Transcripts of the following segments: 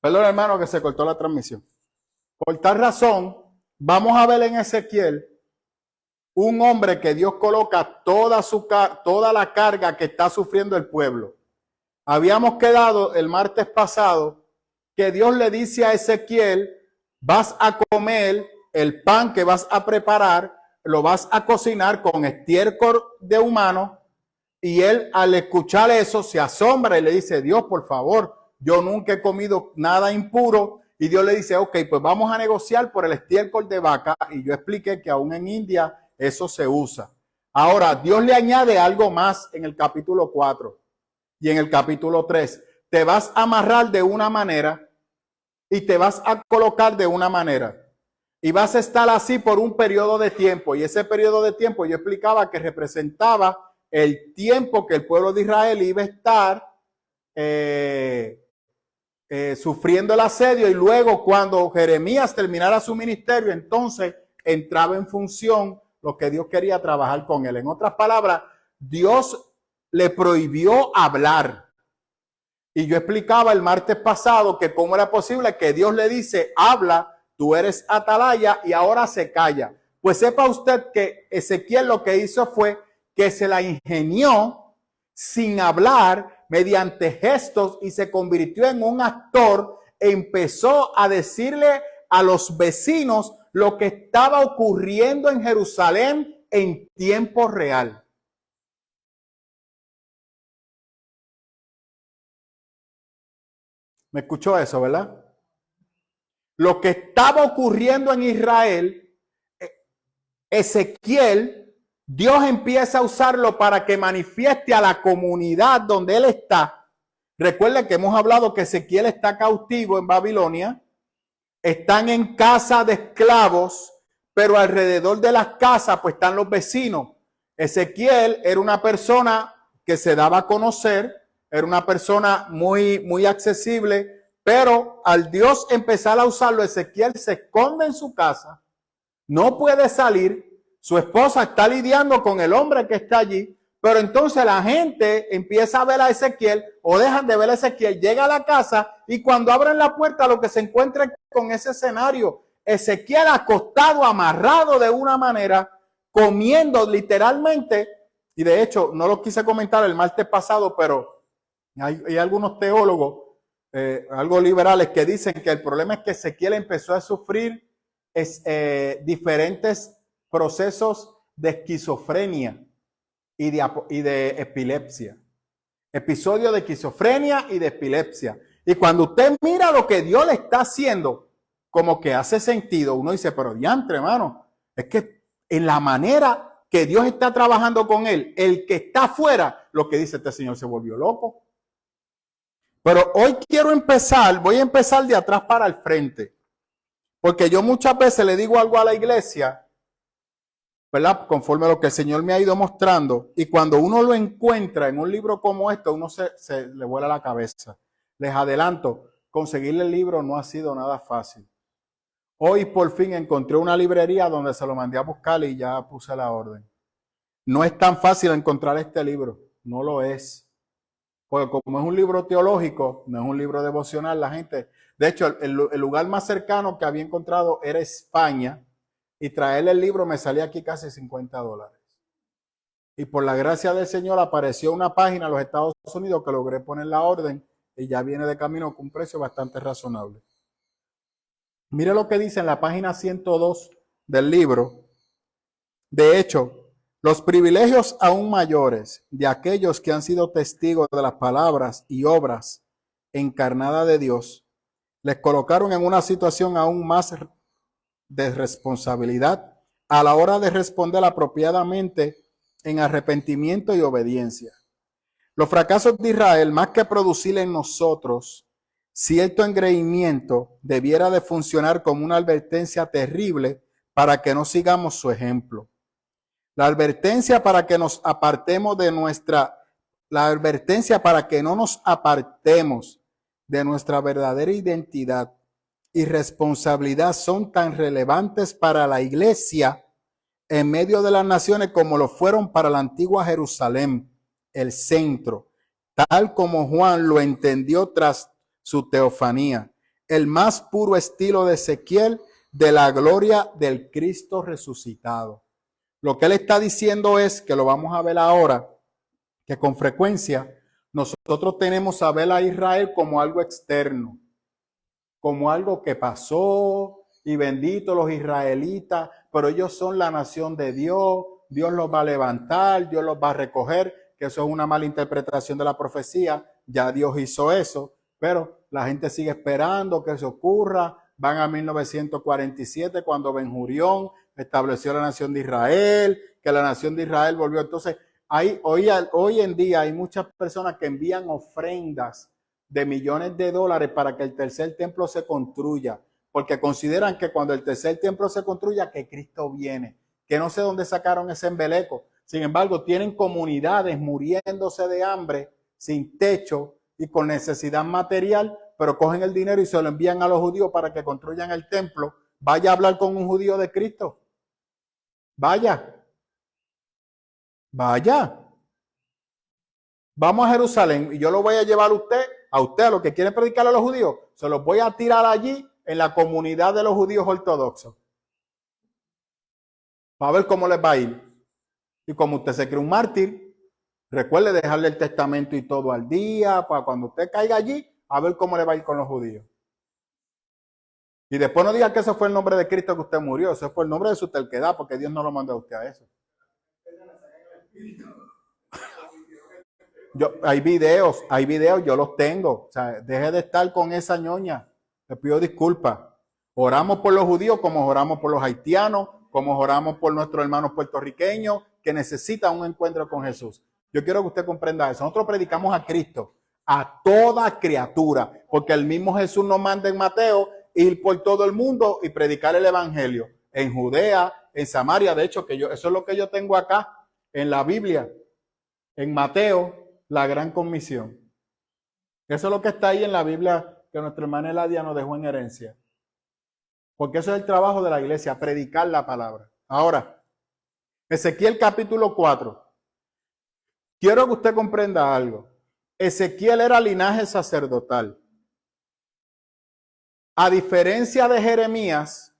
Perdón, hermano, que se cortó la transmisión. Por tal razón, vamos a ver en Ezequiel un hombre que Dios coloca toda la carga que está sufriendo el pueblo. Habíamos quedado el martes pasado que Dios le dice a Ezequiel: vas a comer el pan que vas a preparar, lo vas a cocinar con estiércol de humano. Y él, al escuchar eso, se asombra y le dice: Dios, por favor, yo nunca he comido nada impuro. Y Dios le dice: ok, pues vamos a negociar por el estiércol de vaca. Y yo expliqué que aún en India eso se usa. Ahora, Dios le añade algo más en el capítulo 4 y en el capítulo 3. Te vas a amarrar de una manera y te vas a colocar de una manera. Y vas a estar así por un periodo de tiempo. Y ese periodo de tiempo yo explicaba que representaba el tiempo que el pueblo de Israel iba a estar sufriendo el asedio, y luego cuando Jeremías terminara su ministerio, entonces entraba en función lo que Dios quería trabajar con él. En otras palabras, Dios le prohibió hablar. Y yo explicaba el martes pasado que cómo era posible que Dios le dice: habla, tú eres atalaya, y ahora se calla. Pues sepa usted que Ezequiel lo que hizo fue que se la ingenió sin hablar, mediante gestos, y se convirtió en un actor. Empezó a decirle a los vecinos lo que estaba ocurriendo en Jerusalén en tiempo real. ¿Me escuchó eso, verdad? Lo que estaba ocurriendo en Israel, Ezequiel, Dios empieza a usarlo para que manifieste a la comunidad donde él está. Recuerden que hemos hablado que Ezequiel está cautivo en Babilonia, están en casa de esclavos, pero alrededor de las casas pues están los vecinos. Ezequiel era una persona que se daba a conocer, era una persona muy accesible, pero al Dios empezar a usarlo, Ezequiel se esconde en su casa, no puede salir, su esposa está lidiando con el hombre que está allí, pero entonces la gente empieza a ver a Ezequiel, o dejan de ver a Ezequiel, llega a la casa, y cuando abren la puerta lo que se encuentra es con ese escenario: Ezequiel acostado, amarrado de una manera, comiendo literalmente. Y de hecho no lo quise comentar el martes pasado, pero hay algunos teólogos algo liberales que dicen que el problema es que Ezequiel empezó a sufrir diferentes procesos de esquizofrenia y de epilepsia. Episodio de esquizofrenia y de epilepsia. Y cuando usted mira lo que Dios le está haciendo, como que hace sentido. Uno dice: pero diantre, hermano, es que en la manera que Dios está trabajando con él, el que está afuera, lo que dice: este señor se volvió loco. Pero hoy voy a empezar de atrás para el frente. Porque yo muchas veces le digo algo a la iglesia, ¿verdad? Conforme a lo que el Señor me ha ido mostrando. Y cuando uno lo encuentra en un libro como este, uno se le vuela la cabeza. Les adelanto, conseguirle el libro no ha sido nada fácil. Hoy por fin encontré una librería donde se lo mandé a buscar y ya puse la orden. No es tan fácil encontrar este libro, no lo es. Porque como es un libro teológico, no es un libro devocional, la gente... De hecho, el lugar más cercano que había encontrado era España, y traerle el libro me salía aquí casi $50. Y por la gracia del Señor apareció una página en los Estados Unidos que logré poner la orden, y ya viene de camino con un precio bastante razonable. Mire lo que dice en la página 102 del libro. De hecho, los privilegios aún mayores de aquellos que han sido testigos de las palabras y obras encarnadas de Dios les colocaron en una situación aún más de responsabilidad a la hora de responder apropiadamente en arrepentimiento y obediencia. Los fracasos de Israel, más que producir en nosotros cierto engreimiento, debiera de funcionar como una advertencia terrible para que no sigamos su ejemplo. La advertencia para que nos apartemos de la advertencia para que no nos apartemos de nuestra verdadera identidad y responsabilidad son tan relevantes para la iglesia en medio de las naciones como lo fueron para la antigua Jerusalén, el centro, tal como Juan lo entendió tras su teofanía. el más puro estilo de Ezequiel de la gloria del Cristo resucitado. Lo que él está diciendo es, que lo vamos a ver ahora, que con frecuencia nosotros tenemos a ver a Israel como algo externo, como algo que pasó y bendito los israelitas, pero ellos son la nación de Dios, Dios los va a levantar, Dios los va a recoger, que eso es una mala interpretación de la profecía, ya Dios hizo eso, pero la gente sigue esperando que eso ocurra. Van a 1947 cuando Ben-Gurión estableció la nación de Israel, que la nación de Israel volvió. Entonces, hoy en día hay muchas personas que envían ofrendas de millones de dólares para que el tercer templo se construya, porque consideran que cuando el tercer templo se construya, que Cristo viene, que no sé dónde sacaron ese embeleco. Sin embargo, tienen comunidades muriéndose de hambre, sin techo y con necesidad material, pero cogen el dinero y se lo envían a los judíos para que construyan el templo. Vaya a hablar con un judío de Cristo. Vaya. Vamos a Jerusalén y yo lo voy a llevar a usted, a los que quieren predicarle a los judíos, se los voy a tirar allí en la comunidad de los judíos ortodoxos. Para ver cómo les va a ir. Y como usted se cree un mártir, recuerde dejarle el testamento y todo al día, para cuando usted caiga allí, a ver cómo le va a ir con los judíos. Y después no diga que eso fue el nombre de Cristo que usted murió, eso fue el nombre de su terquedad, porque Dios no lo mandó a usted a eso. Hay videos, yo los tengo. O sea, deje de estar con esa ñoña. Le pido disculpas. Oramos por los judíos como oramos por los haitianos, como oramos por nuestros hermanos puertorriqueños que necesitan un encuentro con Jesús. Yo quiero que usted comprenda eso. Nosotros predicamos a Cristo, a toda criatura, porque el mismo Jesús nos manda en Mateo ir por todo el mundo y predicar el evangelio. En Judea, en Samaria, de hecho, eso es lo que yo tengo acá en la Biblia, en Mateo, la gran comisión. Eso es lo que está ahí en la Biblia que nuestra hermana Eladia nos dejó en herencia. Porque eso es el trabajo de la iglesia, predicar la palabra. Ahora, Ezequiel capítulo 4. Quiero que usted comprenda algo. Ezequiel era linaje sacerdotal. A diferencia de Jeremías,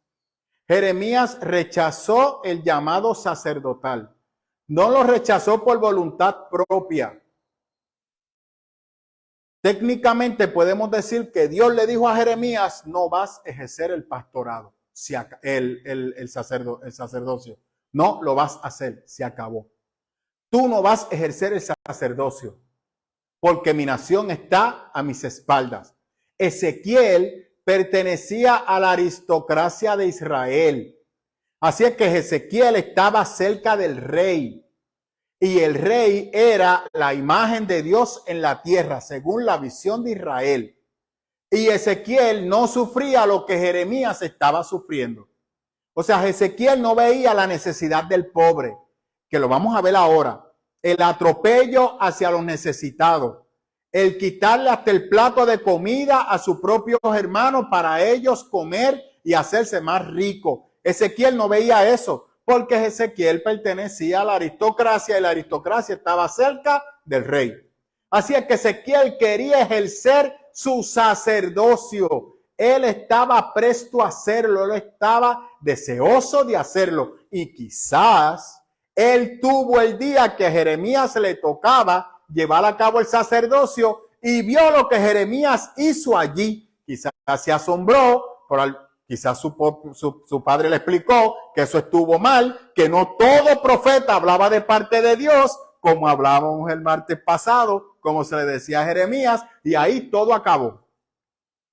Jeremías rechazó el llamado sacerdotal. No lo rechazó por voluntad propia. Técnicamente podemos decir que Dios le dijo a Jeremías, no vas a ejercer el pastorado, el sacerdocio. No lo vas a hacer, se acabó. Tú no vas a ejercer el sacerdocio, porque mi nación está a mis espaldas. Ezequiel pertenecía a la aristocracia de Israel. Así es que Ezequiel estaba cerca del rey. Y el rey era la imagen de Dios en la tierra, según la visión de Israel. Y Ezequiel no sufría lo que Jeremías estaba sufriendo. O sea, Ezequiel no veía la necesidad del pobre, que lo vamos a ver ahora. El atropello hacia los necesitados. El quitarle hasta el plato de comida a sus propios hermanos para ellos comer y hacerse más ricos. Ezequiel no veía eso, porque Ezequiel pertenecía a la aristocracia y la aristocracia estaba cerca del rey. Así es que Ezequiel quería ejercer su sacerdocio. Él estaba presto a hacerlo, él estaba deseoso de hacerlo. Y quizás él tuvo el día que a Jeremías le tocaba llevar a cabo el sacerdocio y vio lo que Jeremías hizo allí. Quizás se asombró por quizás su padre le explicó que eso estuvo mal, que no todo profeta hablaba de parte de Dios, como hablábamos el martes pasado, como se le decía a Jeremías, y ahí todo acabó.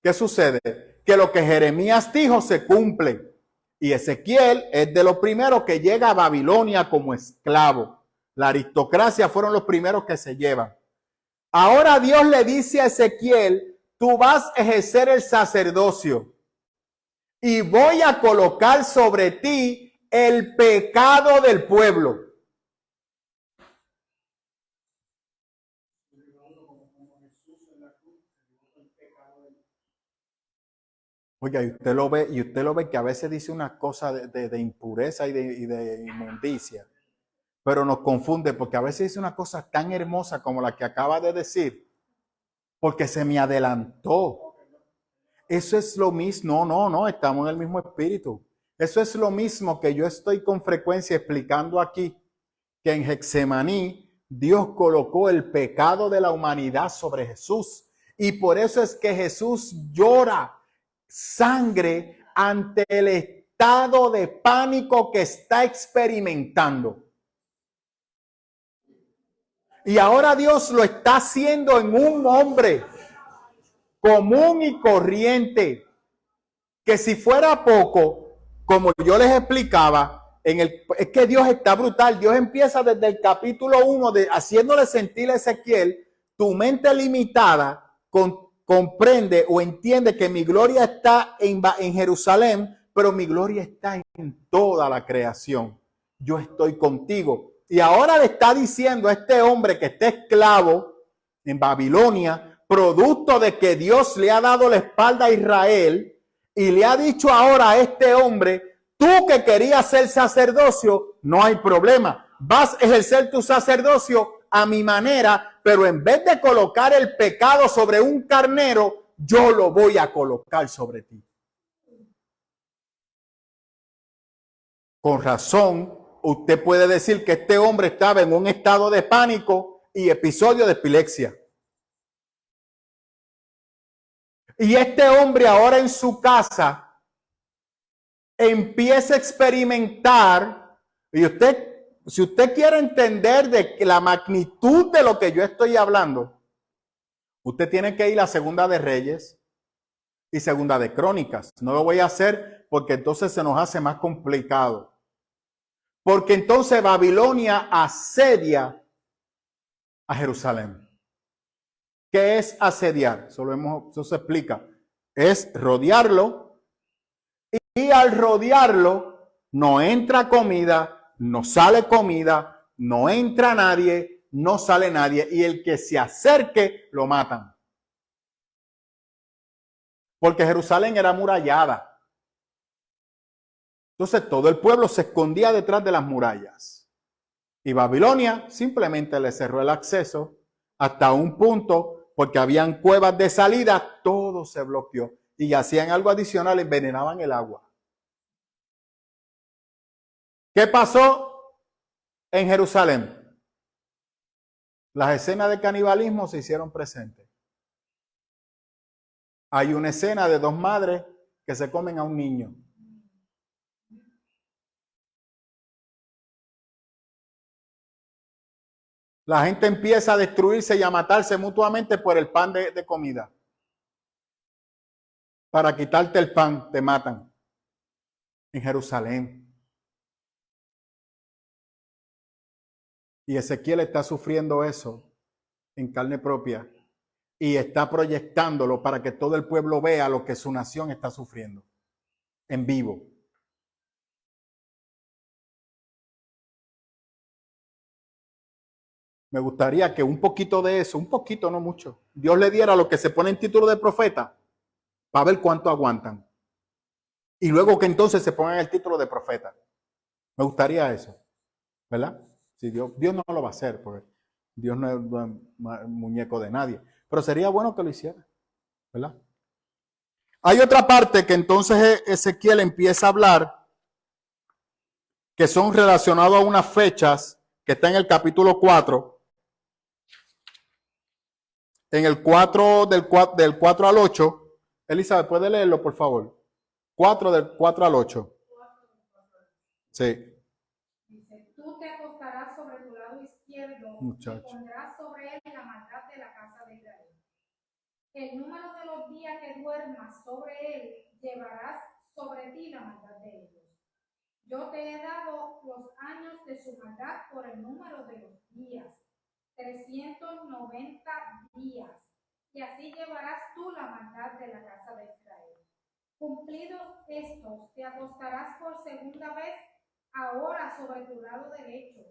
¿Qué sucede? Que lo que Jeremías dijo se cumple. Y Ezequiel es de los primeros que llega a Babilonia como esclavo. La aristocracia fueron los primeros que se llevan. Ahora Dios le dice a Ezequiel, tú vas a ejercer el sacerdocio. Y voy a colocar sobre ti el pecado del pueblo. Oiga, y usted lo ve que a veces dice una cosa de impureza y de inmundicia, pero nos confunde porque a veces dice una cosa tan hermosa como la que acaba de decir, porque se me adelantó. Eso es lo mismo, no, estamos en el mismo espíritu. Eso es lo mismo que yo estoy con frecuencia explicando aquí, que en Getsemaní Dios colocó el pecado de la humanidad sobre Jesús. Y por eso es que Jesús llora sangre ante el estado de pánico que está experimentando. Y ahora Dios lo está haciendo en un hombre común y corriente, que si fuera poco, como yo les explicaba, es que Dios está brutal. Dios empieza desde el capítulo 1 haciéndole sentir a Ezequiel, tu mente limitada comprende o entiende que mi gloria está en Jerusalén, pero mi gloria está en toda la creación. Yo estoy contigo. Y ahora le está diciendo a este hombre que está esclavo en Babilonia, producto de que Dios le ha dado la espalda a Israel, y le ha dicho ahora a este hombre, tú que querías ser sacerdocio, no hay problema. Vas a ejercer tu sacerdocio a mi manera, pero en vez de colocar el pecado sobre un carnero, yo lo voy a colocar sobre ti. Con razón, usted puede decir que este hombre estaba en un estado de pánico y episodio de epilepsia. Y este hombre ahora en su casa empieza a experimentar, y si usted quiere entender de la magnitud de lo que yo estoy hablando, usted tiene que ir a Segunda de Reyes y Segunda de Crónicas. No lo voy a hacer porque entonces se nos hace más complicado. Porque entonces Babilonia asedia a Jerusalén. ¿Qué es asediar? Eso se explica. Es rodearlo, y al rodearlo no entra comida, no sale comida, no entra nadie, no sale nadie, y el que se acerque lo matan. Porque Jerusalén era amurallada. Entonces todo el pueblo se escondía detrás de las murallas. Y Babilonia simplemente le cerró el acceso hasta un punto, porque habían cuevas de salida, todo se bloqueó. Y hacían algo adicional, envenenaban el agua. ¿Qué pasó en Jerusalén? Las escenas de canibalismo se hicieron presentes. Hay una escena de dos madres que se comen a un niño. La gente empieza a destruirse y a matarse mutuamente por el pan de comida. Para quitarte el pan, te matan. En Jerusalén. Y Ezequiel está sufriendo eso en carne propia. Y está proyectándolo para que todo el pueblo vea lo que su nación está sufriendo. En vivo. Me gustaría que un poquito de eso, un poquito, no mucho, Dios le diera lo que se pone en título de profeta, para ver cuánto aguantan. Y luego que entonces se pongan el título de profeta. Me gustaría eso, ¿verdad? Si Dios no lo va a hacer, porque Dios no es muñeco de nadie. Pero sería bueno que lo hiciera, ¿verdad? Hay otra parte que entonces Ezequiel empieza a hablar, que son relacionados a unas fechas, que está en el capítulo 4. En el 4 del 4 al 8. Elizabeth, ¿puede leerlo, por favor? 4 del 4 al 8. Sí. Dice, tú te acostarás sobre tu lado izquierdo Muchacho. y pondrás sobre él la maldad de la casa de Israel. El número de los días que duermas sobre él llevarás sobre ti la maldad de ellos. Yo te he dado los años de su maldad por el número de los días, 390 días, y así llevarás tú la maldad de la casa de Israel. Cumplidos estos, te acostarás por segunda vez ahora sobre tu lado derecho,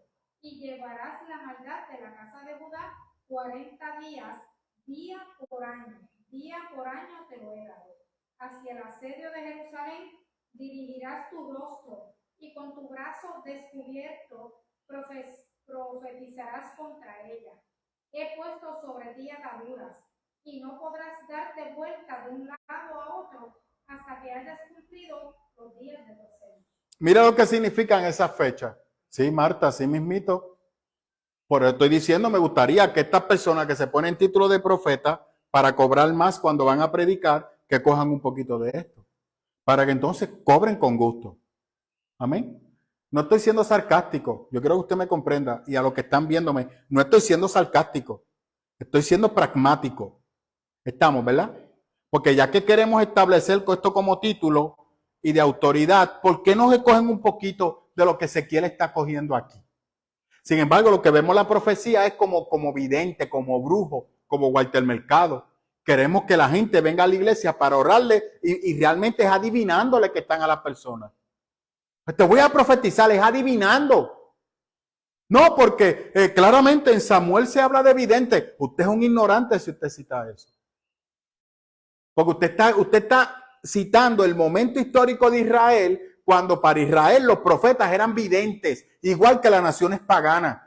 y llevarás la maldad de la casa de Judá 40 días, día por año te lo he dado. Hacia el asedio de Jerusalén dirigirás tu rostro, y con tu brazo descubierto profetizarás contra ella. He puesto sobre ti ataduras, y no podrás darte vuelta de un lado a otro hasta que hayas cumplido los días de docencia. Mira lo que significan esas fechas. Sí, Marta, sí mismito. Por eso estoy diciendo, me gustaría que estas personas que se ponen título de profeta para cobrar más cuando van a predicar, que cojan un poquito de esto. Para que entonces cobren con gusto. Amén. No estoy siendo sarcástico. Yo quiero que usted me comprenda. Y a los que están viéndome, no estoy siendo sarcástico. Estoy siendo pragmático. Estamos, ¿verdad? Porque ya que queremos establecer esto como título y de autoridad, ¿por qué no se cogen un poquito de lo que Ezequiel está cogiendo aquí? Sin embargo, lo que vemos en la profecía es como vidente, como brujo, como Walter Mercado. Queremos que la gente venga a la iglesia para orarle y realmente es adivinándole que están a las personas. Pues te voy a profetizar, es adivinando. No, porque claramente en Samuel se habla de vidente. Usted es un ignorante si usted cita eso. Porque usted está citando el momento histórico de Israel, cuando para Israel los profetas eran videntes, igual que las naciones paganas.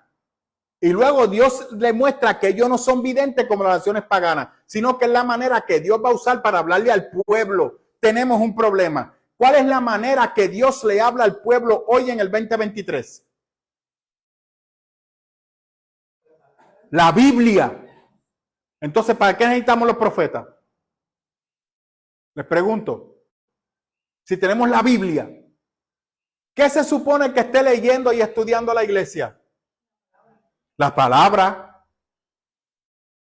Y luego Dios le muestra que ellos no son videntes como las naciones paganas, sino que es la manera que Dios va a usar para hablarle al pueblo. Tenemos un problema. ¿Cuál es la manera que Dios le habla al pueblo hoy en el 2023? La Biblia. Entonces, ¿para qué necesitamos los profetas? Les pregunto. Si tenemos la Biblia, ¿qué se supone que esté leyendo y estudiando la iglesia? La palabra.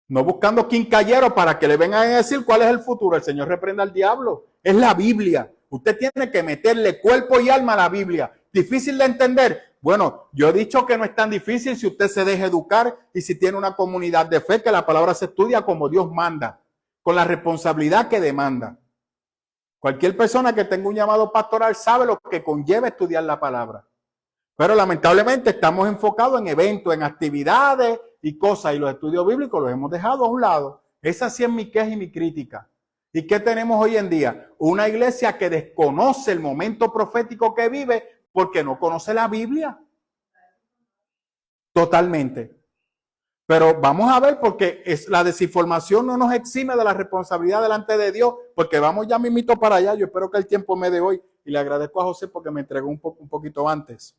No buscando quincallero para que le vengan a decir cuál es el futuro. El Señor reprenda al diablo. Es la Biblia. Usted tiene que meterle cuerpo y alma a la Biblia. ¿Difícil de entender? Bueno, yo he dicho que no es tan difícil si usted se deja educar y si tiene una comunidad de fe, que la palabra se estudia como Dios manda, con la responsabilidad que demanda. Cualquier persona que tenga un llamado pastoral sabe lo que conlleva estudiar la palabra. Pero lamentablemente estamos enfocados en eventos, en actividades y cosas, y los estudios bíblicos los hemos dejado a un lado. Esa sí es mi queja y mi crítica. ¿Y qué tenemos hoy en día? Una iglesia que desconoce el momento profético que vive porque no conoce la Biblia. Totalmente. Pero vamos a ver, porque la desinformación no nos exime de la responsabilidad delante de Dios, porque vamos ya mismito para allá. Yo espero que el tiempo me dé hoy, y le agradezco a José porque me entregó un poquito antes.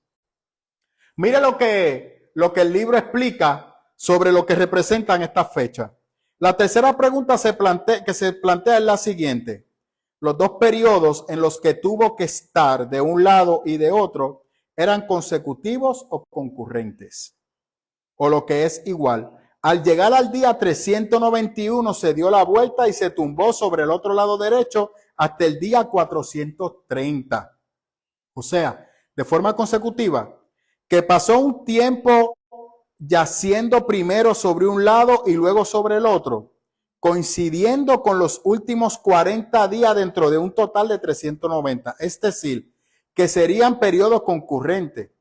Mire lo que el libro explica sobre lo que representan estas fechas. La tercera pregunta que se plantea es la siguiente. Los dos periodos en los que tuvo que estar de un lado y de otro, ¿eran consecutivos o concurrentes? O lo que es igual. Al llegar al día 391 se dio la vuelta y se tumbó sobre el otro lado derecho hasta el día 430. O sea, de forma consecutiva, que pasó un tiempo yaciendo primero sobre un lado y luego sobre el otro, coincidiendo con los últimos 40 días dentro de un total de 390. Es decir, que serían periodos concurrentes.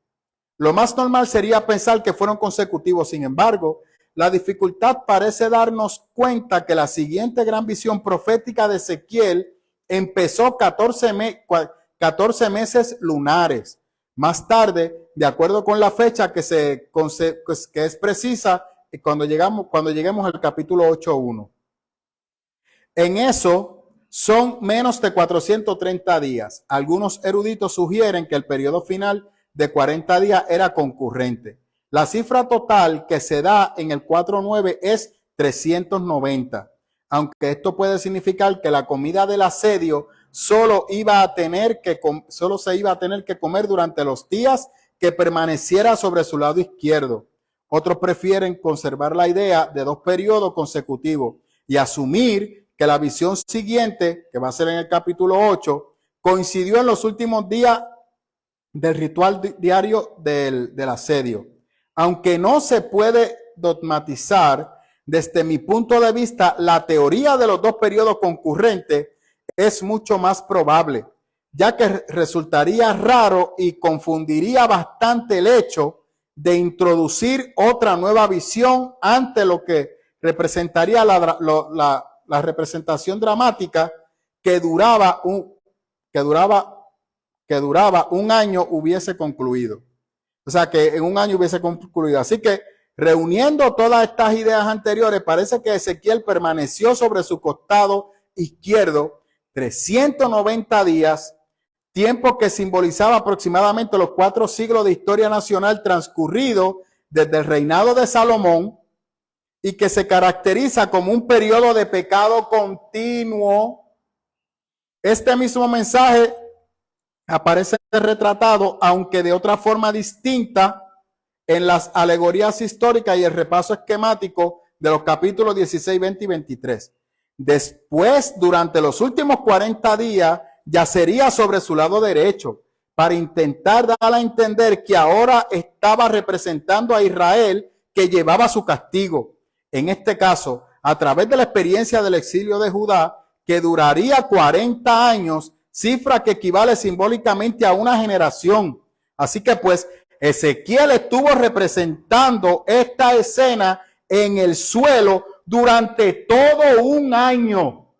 Lo más normal sería pensar que fueron consecutivos. Sin embargo, la dificultad parece darnos cuenta que la siguiente gran visión profética de Ezequiel empezó 14 meses lunares. Más tarde, de acuerdo con la fecha que es precisa, cuando lleguemos al capítulo 8.1. En eso son menos de 430 días. Algunos eruditos sugieren que el periodo final de 40 días era concurrente. La cifra total que se da en el 4.9 es 390, aunque esto puede significar que la comida del asedio solo se iba a tener que comer durante los días que permaneciera sobre su lado izquierdo. Otros prefieren conservar la idea de dos periodos consecutivos y asumir que la visión siguiente, que va a ser en el capítulo 8, coincidió en los últimos días del ritual diario del asedio. Aunque no se puede dogmatizar, desde mi punto de vista, la teoría de los dos periodos concurrentes es mucho más probable, ya que resultaría raro y confundiría bastante el hecho de introducir otra nueva visión ante lo que representaría la representación dramática que duraba un año hubiese concluido. O sea, que en un año hubiese concluido. Así que Reuniendo todas estas ideas anteriores, parece que Ezequiel permaneció sobre su costado izquierdo 390 días, tiempo que simbolizaba aproximadamente los 4 siglos de historia nacional transcurrido desde el reinado de Salomón y que se caracteriza como un periodo de pecado continuo. Este mismo mensaje aparece retratado, aunque de otra forma distinta, en las alegorías históricas y el repaso esquemático de los capítulos 16, 20 y 23. Después, durante los últimos 40 días, yacería sobre su lado derecho para intentar dar a entender que ahora estaba representando a Israel que llevaba su castigo. En este caso, a través de la experiencia del exilio de Judá, que duraría 40 años, cifra que equivale simbólicamente a una generación. Así que pues Ezequiel estuvo representando esta escena en el suelo durante todo un año,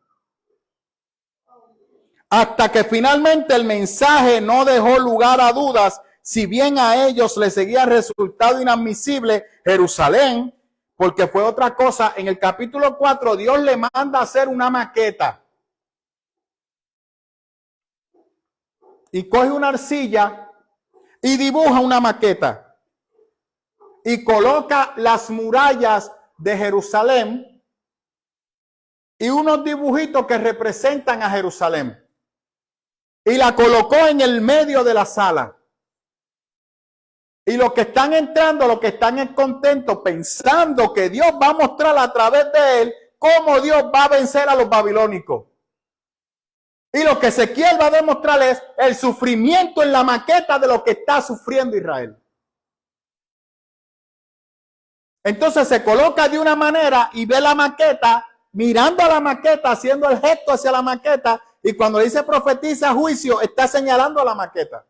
hasta que finalmente el mensaje no dejó lugar a dudas, si bien a ellos les seguía resultado inadmisible Jerusalén, porque fue otra cosa. En el capítulo 4 Dios le manda a hacer una maqueta y coge una arcilla y dibuja una maqueta y coloca las murallas de Jerusalén y unos dibujitos que representan a Jerusalén. Y la colocó en el medio de la sala. Y los que están entrando, los que están en contento, pensando que Dios va a mostrar a través de él cómo Dios va a vencer a los babilónicos. Y lo que Ezequiel va a demostrar es el sufrimiento en la maqueta de lo que está sufriendo Israel. Entonces se coloca de una manera y ve la maqueta, mirando a la maqueta, haciendo el gesto hacia la maqueta, y cuando dice profetiza juicio, está señalando a la maqueta.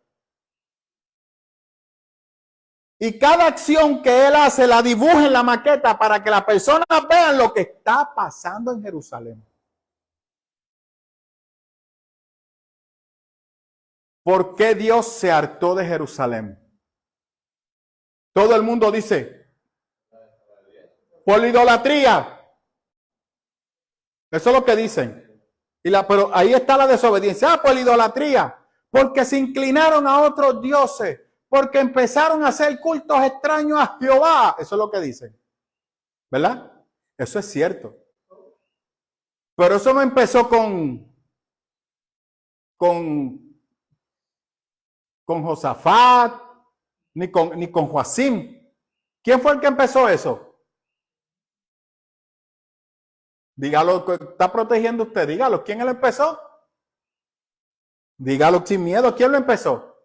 Y cada acción que él hace la dibuja en la maqueta para que las personas vean lo que está pasando en Jerusalén. ¿Por qué Dios se hartó de Jerusalén? Todo el mundo dice, por la idolatría. Eso es lo que dicen. Pero ahí está la desobediencia. Por la idolatría. Porque se inclinaron a otros dioses. Porque empezaron a hacer cultos extraños a Jehová. Eso es lo que dicen. ¿Verdad? Eso es cierto. Pero eso no empezó con Josafat, ni con Joacim. ¿Quién fue el que empezó eso? Dígalo, está protegiendo usted. Dígalo, ¿quién lo empezó? Dígalo sin miedo, ¿quién lo empezó?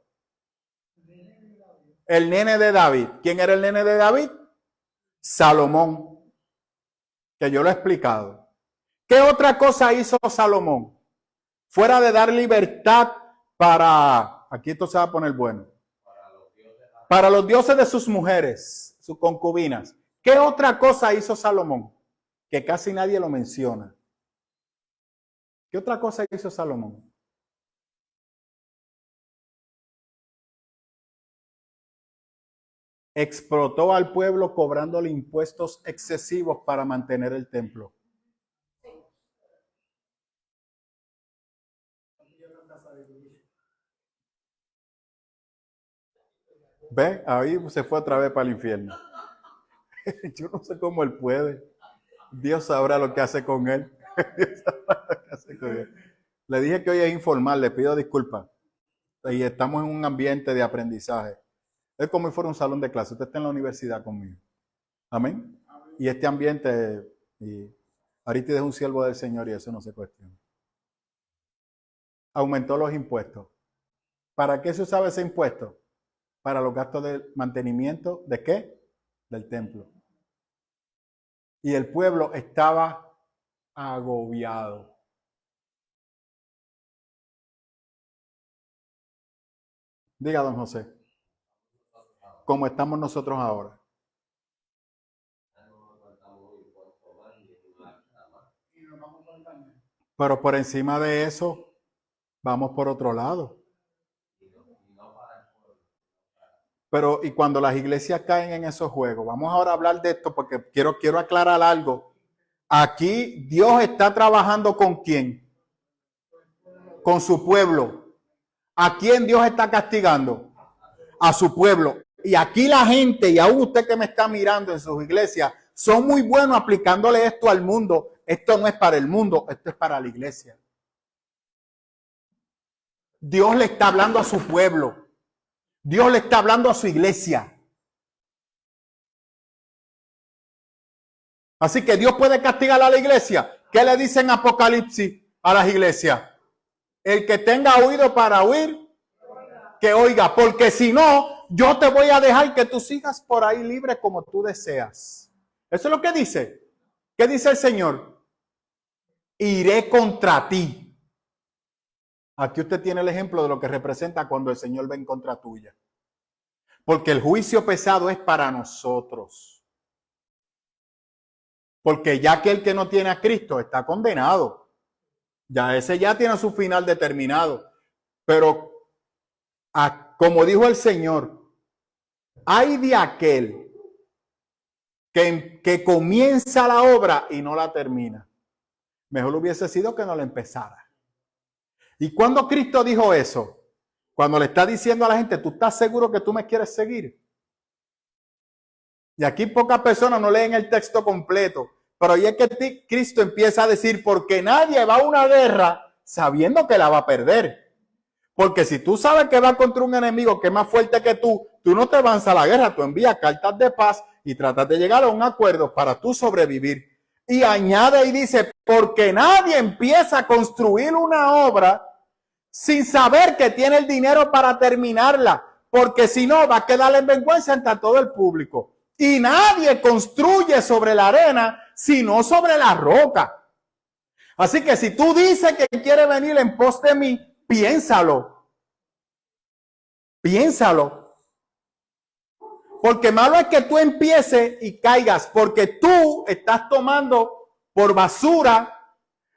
El nene de David. ¿Quién era el nene de David? Salomón. Que yo lo he explicado. ¿Qué otra cosa hizo Salomón? Fuera de dar libertad para, aquí esto se va a poner bueno, para los dioses de sus mujeres, sus concubinas. ¿Qué otra cosa hizo Salomón? Que casi nadie lo menciona. ¿Qué otra cosa hizo Salomón? Explotó al pueblo cobrándole impuestos excesivos para mantener el templo. ¿Ve? Ahí se fue otra vez para el infierno. Yo no sé cómo él puede. Dios sabrá lo que hace con él. Dios sabrá lo que hace con él. Le dije que hoy es informal, le pido disculpas. Y estamos en un ambiente de aprendizaje. Es como si fuera un salón de clase. Usted está en la universidad conmigo. Amén. Y este ambiente, y ahorita es un siervo del Señor y eso no se cuestiona. Aumentó los impuestos. ¿Para qué se usaba ese impuesto? Para los gastos de mantenimiento, ¿de qué? Del templo. Y el pueblo estaba agobiado. Diga, don José, ¿cómo estamos nosotros ahora? Pero por encima de eso, vamos por otro lado. Pero, y cuando las iglesias caen en esos juegos, vamos ahora a hablar de esto porque quiero aclarar algo. Aquí Dios está trabajando ¿con quién? Con su pueblo. ¿A quién Dios está castigando? A su pueblo. Y aquí la gente, y aún usted que me está mirando en sus iglesias, son muy buenos aplicándole esto al mundo. Esto no es para el mundo, esto es para la iglesia. Dios le está hablando a su pueblo. Dios le está hablando a su iglesia. Así que Dios puede castigar a la iglesia. ¿Qué le dice en Apocalipsis a las iglesias? El que tenga oído para oír, que oiga. Porque si no, yo te voy a dejar que tú sigas por ahí libre como tú deseas. Eso es lo que dice. ¿Qué dice el Señor? Iré contra ti. Aquí usted tiene el ejemplo de lo que representa cuando el Señor va en contra tuya. Porque el juicio pesado es para nosotros. Porque ya que el que no tiene a Cristo está condenado. Ya ese ya tiene su final determinado. Pero, como dijo el Señor, hay de aquel que comienza la obra y no la termina. Mejor hubiese sido que no la empezara. ¿Y cuando Cristo dijo eso? Cuando le está diciendo a la gente, ¿tú estás seguro que tú me quieres seguir? Y aquí pocas personas no leen el texto completo, pero ahí es que Cristo empieza a decir, porque nadie va a una guerra sabiendo que la va a perder. Porque si tú sabes que va contra un enemigo que es más fuerte que tú no te avanzas a la guerra, tú envías cartas de paz y tratas de llegar a un acuerdo para tú sobrevivir. Y añade y dice, porque nadie empieza a construir una obra sin saber que tiene el dinero para terminarla, porque si no va a quedar en vergüenza ante todo el público. Y nadie construye sobre la arena, sino sobre la roca. Así que si tú dices que quieres venir en pos de mí, piénsalo. Piénsalo. Porque malo es que tú empieces y caigas, porque tú estás tomando por basura.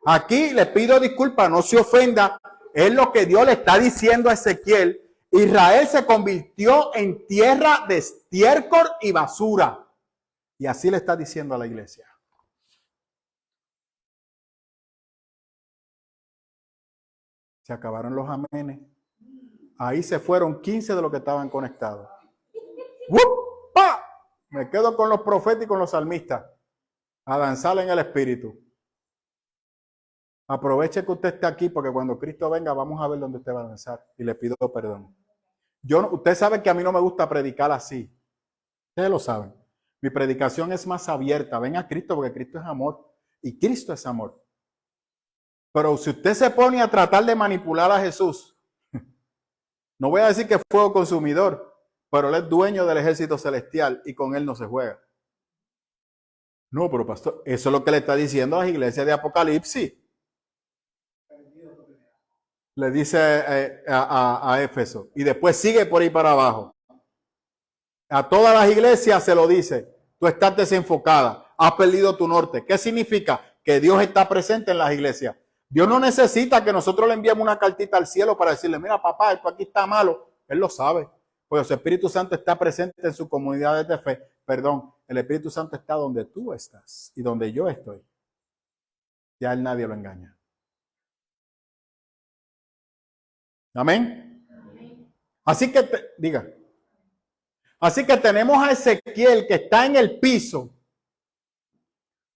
Aquí le pido disculpas, no se ofenda. Es lo que Dios le está diciendo a Ezequiel. Israel se convirtió en tierra de estiércol y basura. Y así le está diciendo a la iglesia. Se acabaron los amenes. Ahí se fueron 15 de los que estaban conectados. ¡Wupa! Me quedo con los profetas y con los salmistas. A danzar en el espíritu. Aproveche que usted esté aquí porque cuando Cristo venga vamos a ver dónde usted va a danzar. Y le pido perdón. Usted sabe que a mí no me gusta predicar así. Ustedes lo saben. Mi predicación es más abierta. Ven a Cristo porque Cristo es amor. Y Cristo es amor. Pero si usted se pone a tratar de manipular a Jesús, no voy a decir que es fuego consumidor, pero él es dueño del ejército celestial y con él no se juega. No, pero pastor, eso es lo que le está diciendo a las iglesias de Apocalipsis. Le dice a Éfeso. Y después sigue por ahí para abajo. A todas las iglesias se lo dice. Tú estás desenfocada. Has perdido tu norte. ¿Qué significa? Que Dios está presente en las iglesias. Dios no necesita que nosotros le enviemos una cartita al cielo para decirle, mira papá, esto aquí está malo. Él lo sabe. Pues el Espíritu Santo está presente en sus comunidades de fe. Perdón, el Espíritu Santo está donde tú estás y donde yo estoy. Ya él nadie lo engaña. Amén. Así que, diga. Así que tenemos a Ezequiel que está en el piso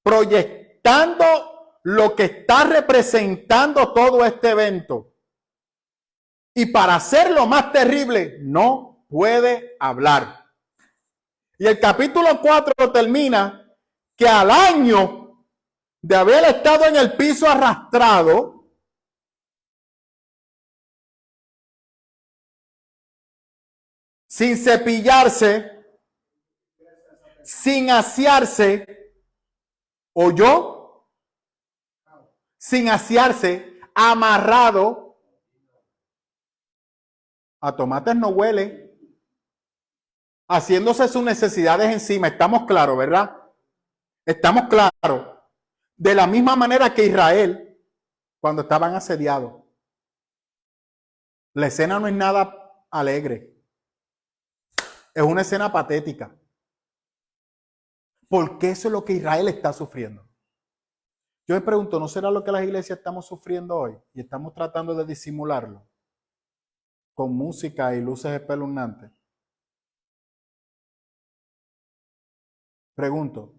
proyectando lo que está representando todo este evento. Y para hacerlo más terrible, no puede hablar. Y el capítulo 4 termina que al año de haber estado en el piso arrastrado, sin cepillarse, sin asearse, ¿oyó? Sin asearse, amarrado. A tomates no huele. Haciéndose sus necesidades encima. Estamos claros, ¿verdad? Estamos claros. De la misma manera que Israel, cuando estaban asediados. La escena no es nada alegre. Es una escena patética. Porque eso es lo que Israel está sufriendo. Yo me pregunto, ¿no será lo que las iglesias estamos sufriendo hoy? Y estamos tratando de disimularlo con música y luces espeluznantes. Pregunto.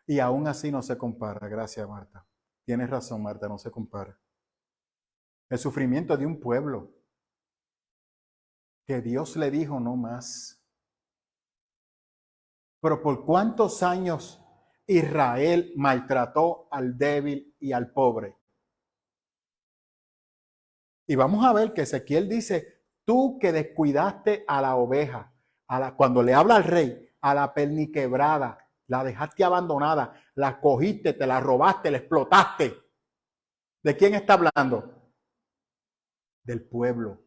Y aún así no se compara. Gracias, Marta. Tienes razón, Marta, no se compara. El sufrimiento de un pueblo que Dios le dijo no más. Pero ¿por cuántos años Israel maltrató al débil y al pobre? Y vamos a ver que Ezequiel dice, tú que descuidaste a la oveja, cuando le habla al rey, a la perniquebrada, la dejaste abandonada, la cogiste, te la robaste, la explotaste. ¿De quién está hablando? Del pueblo.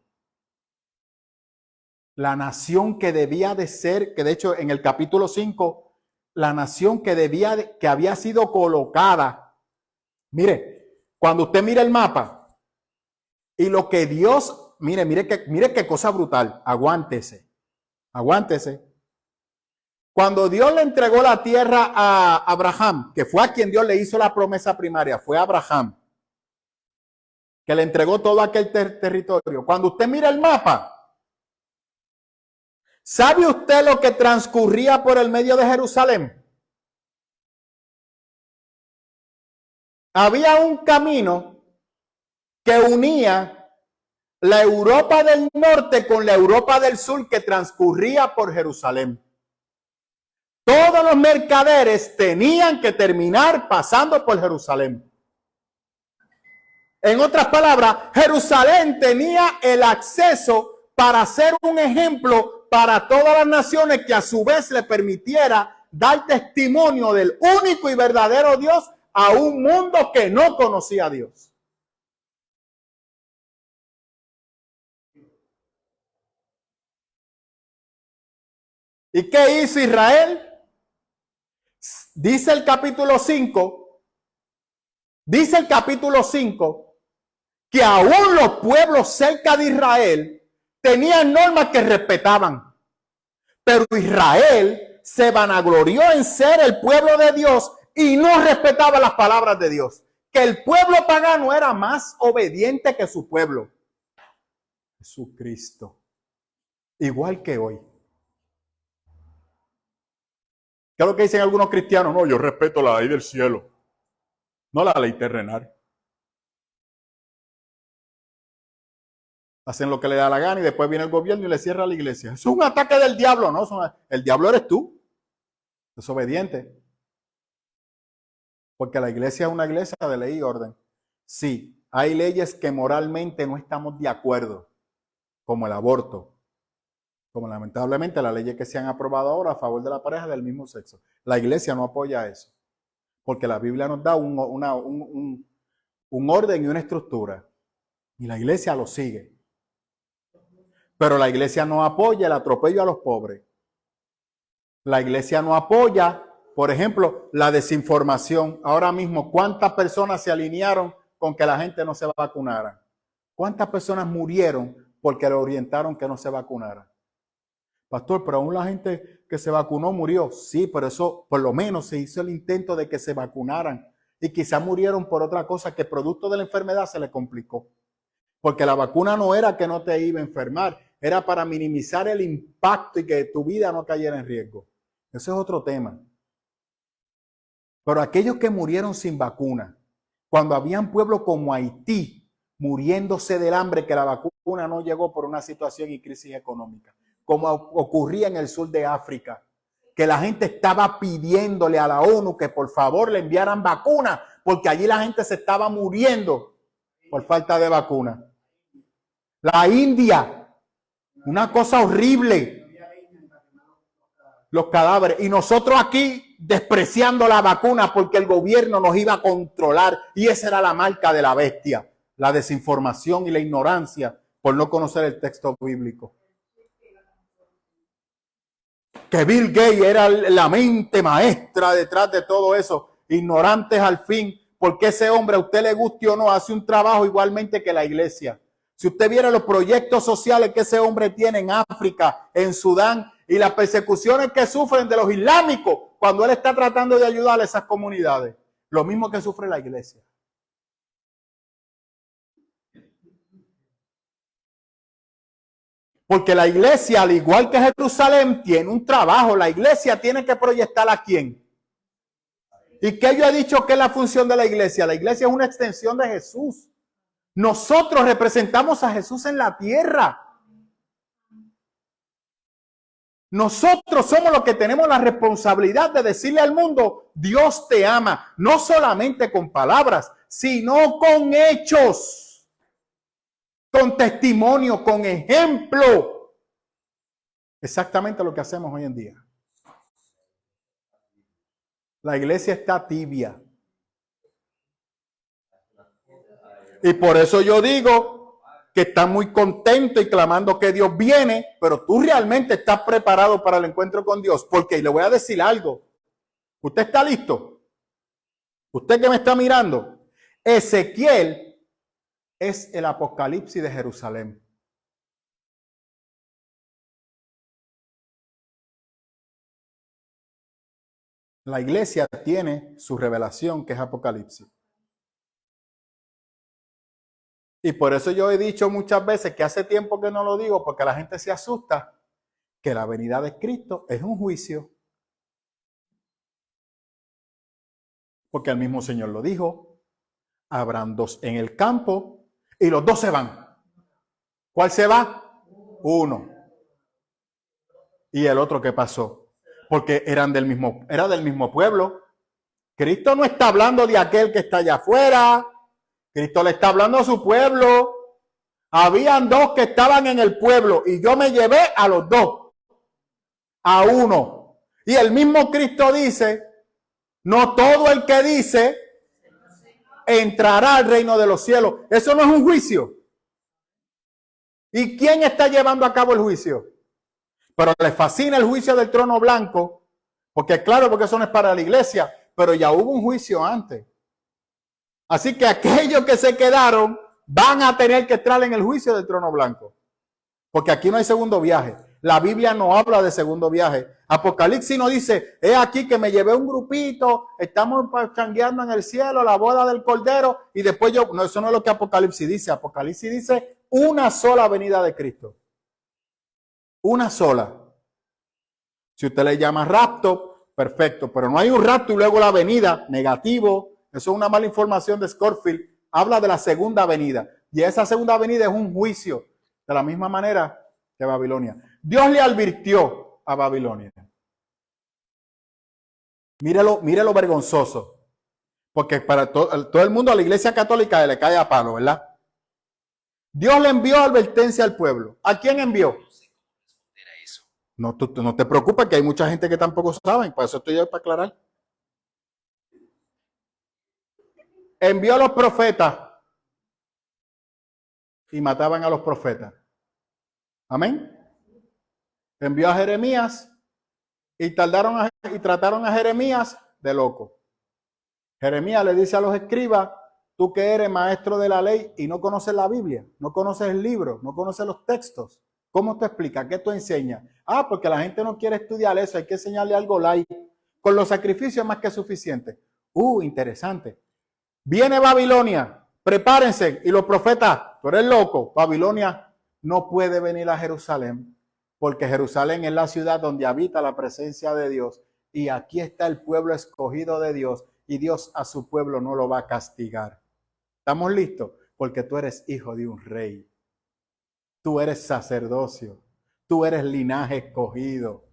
La nación que debía de ser, que de hecho en el capítulo 5, la nación que había sido colocada. Mire, cuando usted mira el mapa y lo que Dios, mire qué cosa brutal, aguántese. Cuando Dios le entregó la tierra a Abraham, que fue a quien Dios le hizo la promesa primaria, fue a Abraham, que le entregó todo aquel territorio. Cuando usted mira el mapa, ¿sabe usted lo que transcurría por el medio de Jerusalén? Había un camino que unía la Europa del norte con la Europa del sur que transcurría por Jerusalén. Todos los mercaderes tenían que terminar pasando por Jerusalén. En otras palabras, Jerusalén tenía el acceso para ser un ejemplo para todas las naciones que a su vez le permitiera dar testimonio del único y verdadero Dios a un mundo que no conocía a Dios. ¿Y qué hizo Israel? Dice el capítulo 5, que aún los pueblos cerca de Israel tenían normas que respetaban. Pero Israel se vanaglorió en ser el pueblo de Dios y no respetaba las palabras de Dios. Que el pueblo pagano era más obediente que su pueblo. Jesucristo. Igual que hoy. ¿Qué es lo que dicen algunos cristianos? No, yo respeto la ley del cielo, no la ley terrenal. Hacen lo que le da la gana y después viene el gobierno y le cierra la iglesia. Es un ataque del diablo, ¿no? El diablo eres tú, desobediente. Porque la iglesia es una iglesia de ley y orden. Sí, hay leyes que moralmente no estamos de acuerdo, como el aborto. Como lamentablemente las leyes que se han aprobado ahora a favor de la pareja del mismo sexo. La iglesia no apoya eso. Porque la Biblia nos da un orden y una estructura. Y la iglesia lo sigue. Pero la iglesia no apoya el atropello a los pobres. La iglesia no apoya, por ejemplo, la desinformación. Ahora mismo, ¿cuántas personas se alinearon con que la gente no se vacunara? ¿Cuántas personas murieron porque le orientaron que no se vacunara? Pastor, pero aún la gente que se vacunó murió. Sí, pero eso por lo menos se hizo el intento de que se vacunaran. Y quizás murieron por otra cosa que producto de la enfermedad se le complicó. Porque la vacuna no era que no te iba a enfermar, era para minimizar el impacto y que tu vida no cayera en riesgo. Ese es otro tema. Pero aquellos que murieron sin vacuna, cuando habían pueblos como Haití muriéndose del hambre, que la vacuna no llegó por una situación y crisis económica, como ocurría en el sur de África, que la gente estaba pidiéndole a la ONU que por favor le enviaran vacunas, porque allí la gente se estaba muriendo por falta de vacuna. La India, una cosa horrible, los cadáveres, y nosotros aquí despreciando la vacuna porque el gobierno nos iba a controlar, y esa era la marca de la bestia, la desinformación y la ignorancia por no conocer el texto bíblico. Que Bill Gates era la mente maestra detrás de todo eso, ignorantes al fin, porque ese hombre, a usted le guste o no, hace un trabajo igualmente que la iglesia. Si usted viera los proyectos sociales que ese hombre tiene en África, en Sudán, y las persecuciones que sufren de los islámicos cuando él está tratando de ayudar a esas comunidades, lo mismo que sufre la iglesia. Porque la iglesia, al igual que Jerusalén, tiene un trabajo. La iglesia tiene que proyectar a quién. ¿Y qué yo he dicho que es la función de la iglesia? La iglesia es una extensión de Jesús. Nosotros representamos a Jesús en la tierra. Nosotros somos los que tenemos la responsabilidad de decirle al mundo, Dios te ama, no solamente con palabras, sino con hechos, con testimonio, con ejemplo. Exactamente lo que hacemos hoy en día. La iglesia está tibia. Y por eso yo digo que está muy contento y clamando que Dios viene, pero tú realmente estás preparado para el encuentro con Dios. Porque le voy a decir algo. ¿Usted está listo? Usted que me está mirando. Ezequiel es el Apocalipsis de Jerusalén. La iglesia tiene su revelación, que es Apocalipsis. Y por eso yo he dicho muchas veces, que hace tiempo que no lo digo, porque la gente se asusta, que la venida de Cristo es un juicio. Porque el mismo Señor lo dijo, habrán dos en el campo y los dos se van. ¿Cuál se va? Uno. ¿Y el otro qué pasó? Porque era del mismo pueblo. Cristo no está hablando de aquel que está allá afuera. Cristo le está hablando a su pueblo. Habían dos que estaban en el pueblo y yo me llevé a los dos, a uno. Y el mismo Cristo dice, no todo el que dice entrará al reino de los cielos. Eso no es un juicio. ¿Y quién está llevando a cabo el juicio? Pero les fascina el juicio del trono blanco, porque claro, porque eso no es para la iglesia, pero ya hubo un juicio antes. Así que aquellos que se quedaron van a tener que entrar en el juicio del trono blanco. Porque aquí no hay segundo viaje. La Biblia no habla de segundo viaje. Apocalipsis no dice, he aquí que me llevé un grupito, estamos changueando en el cielo, la boda del Cordero, y después yo, no, eso no es lo que Apocalipsis dice. Apocalipsis dice una sola venida de Cristo. Una sola. Si usted le llama rapto, perfecto, pero no hay un rapto y luego la venida, negativo. Eso es una mala información de Scofield. Habla de la segunda venida. Y esa segunda venida es un juicio. De la misma manera que Babilonia. Dios le advirtió a Babilonia. Mírelo vergonzoso. Porque para todo el mundo, a la iglesia católica le cae a palo, ¿verdad? Dios le envió advertencia al pueblo. ¿A quién envió? No, tú no te preocupes, que hay mucha gente que tampoco saben. Por eso estoy yo para aclarar. Envió a los profetas y mataban a los profetas. Amén. Envió a Jeremías y trataron a Jeremías de loco. Jeremías le dice a los escribas, tú que eres maestro de la ley y no conoces la Biblia, no conoces el libro, no conoces los textos, ¿cómo te explicas? ¿Qué tú enseñas? Ah, porque la gente no quiere estudiar eso, hay que enseñarle algo light. Con los sacrificios más que suficiente. Interesante. Viene Babilonia, prepárense, y los profetas, tú eres loco, Babilonia no puede venir a Jerusalén, porque Jerusalén es la ciudad donde habita la presencia de Dios, y aquí está el pueblo escogido de Dios, y Dios a su pueblo no lo va a castigar. ¿Estamos listos? Porque tú eres hijo de un rey, tú eres sacerdocio, tú eres linaje escogido,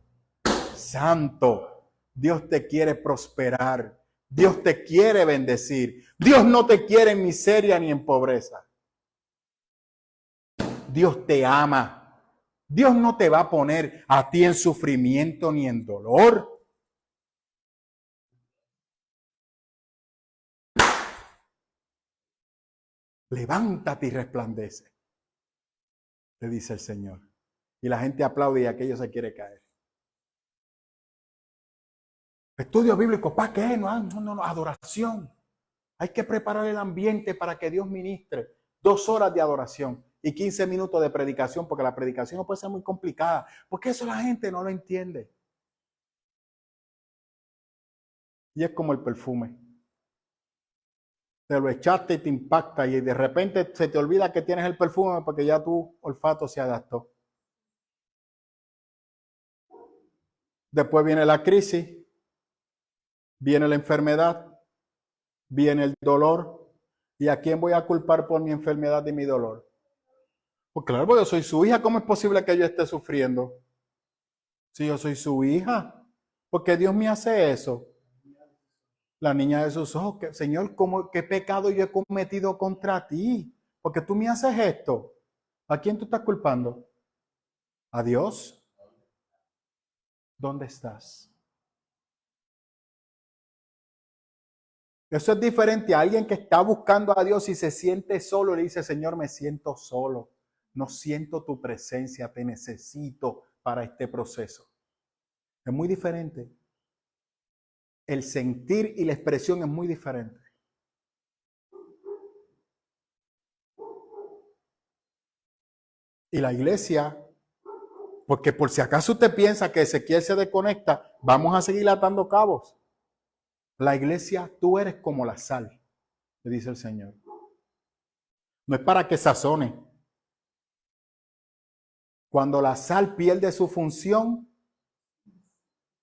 santo, Dios te quiere prosperar. Dios te quiere bendecir. Dios no te quiere en miseria ni en pobreza. Dios te ama. Dios no te va a poner a ti en sufrimiento ni en dolor. Levántate y resplandece, le dice el Señor. Y la gente aplaude y aquello se quiere caer. Estudio bíblico, ¿para qué? No, adoración. Hay que preparar el ambiente para que Dios ministre. 2 horas de adoración. y 15 minutos de predicación, porque la predicación no puede ser muy complicada, porque eso la gente no lo entiende. Y es como el perfume. Te lo echaste y te impacta y de repente se te olvida que tienes el perfume porque ya tu olfato se adaptó. Después viene la crisis, viene la enfermedad, viene el dolor. ¿Y a quién voy a culpar por mi enfermedad y mi dolor? Pues claro, porque yo soy su hija. ¿Cómo es posible que yo esté sufriendo? Si yo soy su hija. ¿Por qué Dios me hace eso? La niña de sus ojos, Señor, ¿qué pecado yo he cometido contra ti? Porque tú me haces esto. ¿A quién tú estás culpando? ¿A Dios? ¿Dónde estás? Eso es diferente a alguien que está buscando a Dios y se siente solo y le dice, Señor, me siento solo. No siento tu presencia, te necesito para este proceso. Es muy diferente. El sentir y la expresión es muy diferente. Y la iglesia, porque por si acaso usted piensa que Ezequiel se desconecta, vamos a seguir atando cabos. La iglesia, tú eres como la sal, le dice el Señor. No es para que sazone. Cuando la sal pierde su función,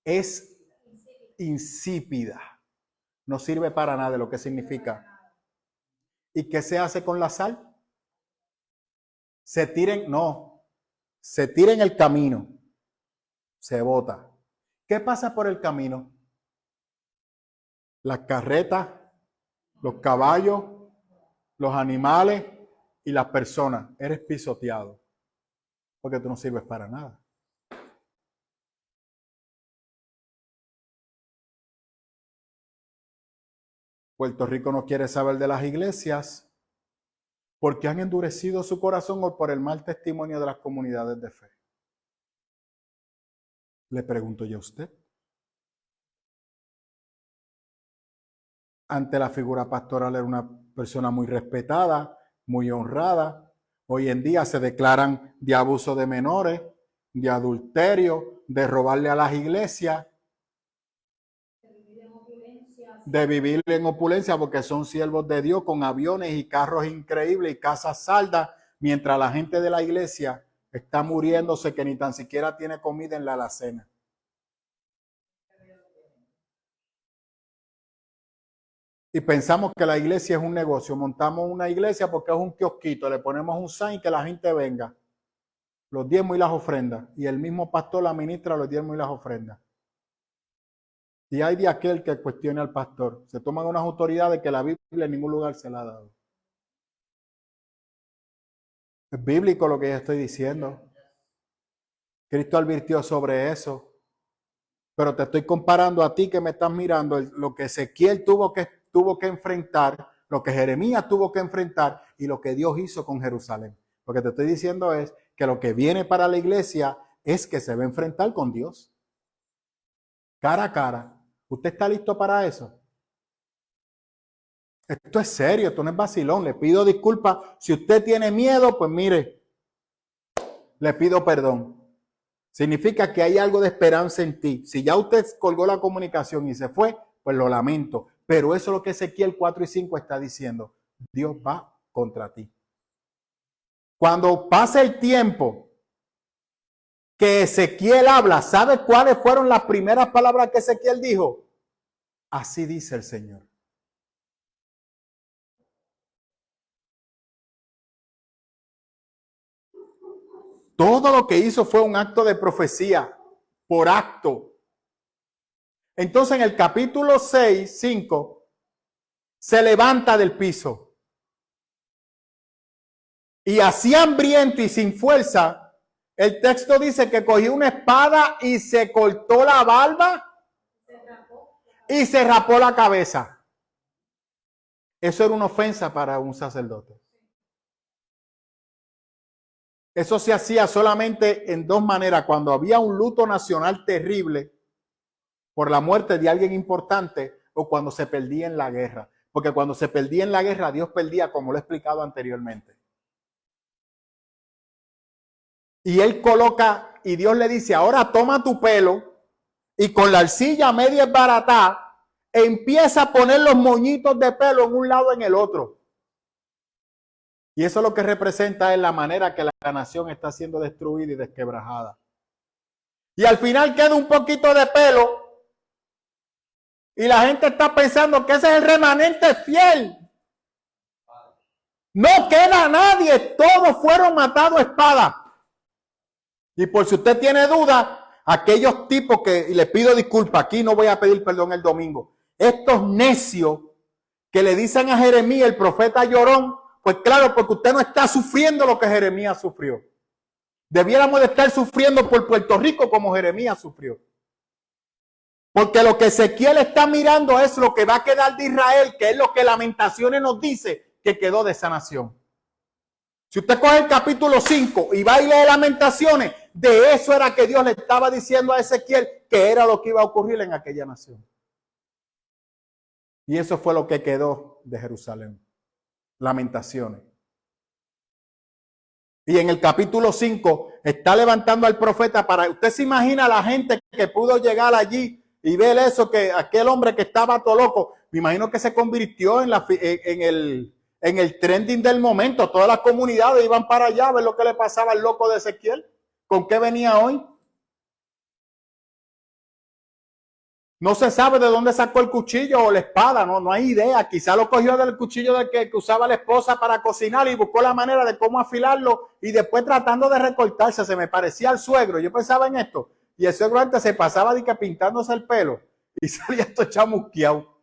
es insípida. No sirve para nada, lo que significa. ¿Y qué se hace con la sal? Se tira en el camino. Se bota. ¿Qué pasa por el camino? Las carretas, los caballos, los animales y las personas. Eres pisoteado. Porque tú no sirves para nada. Puerto Rico no quiere saber de las iglesias porque han endurecido su corazón o por el mal testimonio de las comunidades de fe. Le pregunto yo a usted. Ante la figura pastoral era una persona muy respetada, muy honrada. Hoy en día se declaran de abuso de menores, de adulterio, de robarle a las iglesias, de vivir en opulencia porque son siervos de Dios con aviones y carros increíbles y casas saldas, mientras la gente de la iglesia está muriéndose que ni tan siquiera tiene comida en la alacena. Y pensamos que la iglesia es un negocio. Montamos una iglesia porque es un kiosquito, le ponemos un sign que la gente venga. Los diezmos y las ofrendas. Y el mismo pastor la administra los diezmos y las ofrendas. Y hay de aquel que cuestione al pastor. Se toman unas autoridades que la Biblia en ningún lugar se la ha dado. Es bíblico lo que yo estoy diciendo. Cristo advirtió sobre eso. Pero te estoy comparando a ti que me estás mirando lo que Ezequiel tuvo que enfrentar, lo que Jeremías tuvo que enfrentar y lo que Dios hizo con Jerusalén. Lo que te estoy diciendo es que lo que viene para la iglesia es que se va a enfrentar con Dios. Cara a cara. ¿Usted está listo para eso? Esto es serio, esto no es vacilón. Le pido disculpas. Si usted tiene miedo, pues mire, le pido perdón. Significa que hay algo de esperanza en ti. Si ya usted colgó la comunicación y se fue, pues lo lamento. Pero eso es lo que Ezequiel 4 y 5 está diciendo. Dios va contra ti. Cuando pase el tiempo que Ezequiel habla, ¿sabe cuáles fueron las primeras palabras que Ezequiel dijo? Así dice el Señor. Todo lo que hizo fue un acto de profecía, por acto. Entonces en el capítulo 6, 5, se levanta del piso. Y así hambriento y sin fuerza, el texto dice que cogió una espada y se cortó la barba y se rapó la cabeza. Eso era una ofensa para un sacerdote. Eso se hacía solamente en dos maneras, cuando había un luto nacional terrible por la muerte de alguien importante o cuando se perdía en la guerra. Porque cuando se perdía en la guerra, Dios perdía, como lo he explicado anteriormente. Y él coloca, y Dios le dice, ahora toma tu pelo y con la arcilla media esbaratada, empieza a poner los moñitos de pelo en un lado en el otro. Y eso lo que representa es la manera que la nación está siendo destruida y desquebrajada. Y al final queda un poquito de pelo y la gente está pensando que ese es el remanente fiel. No queda nadie, todos fueron matados a espada. Y por si usted tiene duda, aquellos tipos que, y le pido disculpas, aquí no voy a pedir perdón el domingo, estos necios que le dicen a Jeremías, el profeta llorón, pues claro, porque usted no está sufriendo lo que Jeremías sufrió. Debiéramos de estar sufriendo por Puerto Rico como Jeremías sufrió. Porque lo que Ezequiel está mirando es lo que va a quedar de Israel, que es lo que Lamentaciones nos dice que quedó de esa nación. Si usted coge el capítulo 5 y va y lee Lamentaciones, de eso era que Dios le estaba diciendo a Ezequiel que era lo que iba a ocurrir en aquella nación. Y eso fue lo que quedó de Jerusalén. Lamentaciones. Y en el capítulo 5 está levantando al profeta para... Usted se imagina la gente que pudo llegar allí y ver eso, que aquel hombre que estaba todo loco, me imagino que se convirtió en el trending del momento. Todas las comunidades iban para allá a ver lo que le pasaba al loco de Ezequiel. ¿Con qué venía hoy? No se sabe de dónde sacó el cuchillo o la espada, no hay idea. Quizá lo cogió del cuchillo del que usaba la esposa para cocinar y buscó la manera de cómo afilarlo y después tratando de recortarse. Se me parecía al suegro. Yo pensaba en esto. Y el suegro antes se pasaba de que pintándose el pelo y salía todo chamusqueado.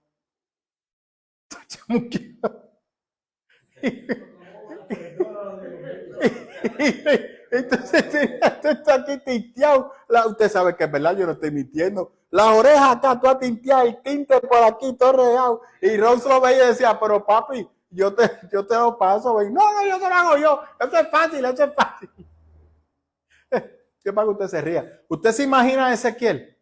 Entonces esto está aquí tinteado. Usted sabe que es verdad, yo no estoy mintiendo. Las orejas acá, todas tinteadas, el tinte por aquí, todo regado. Y Ron lo veía y decía, pero papi, yo te lo paso. No, yo te lo hago yo. Eso es fácil, eso es fácil. ¿Qué para que usted se ría? ¿Usted se imagina a Ezequiel?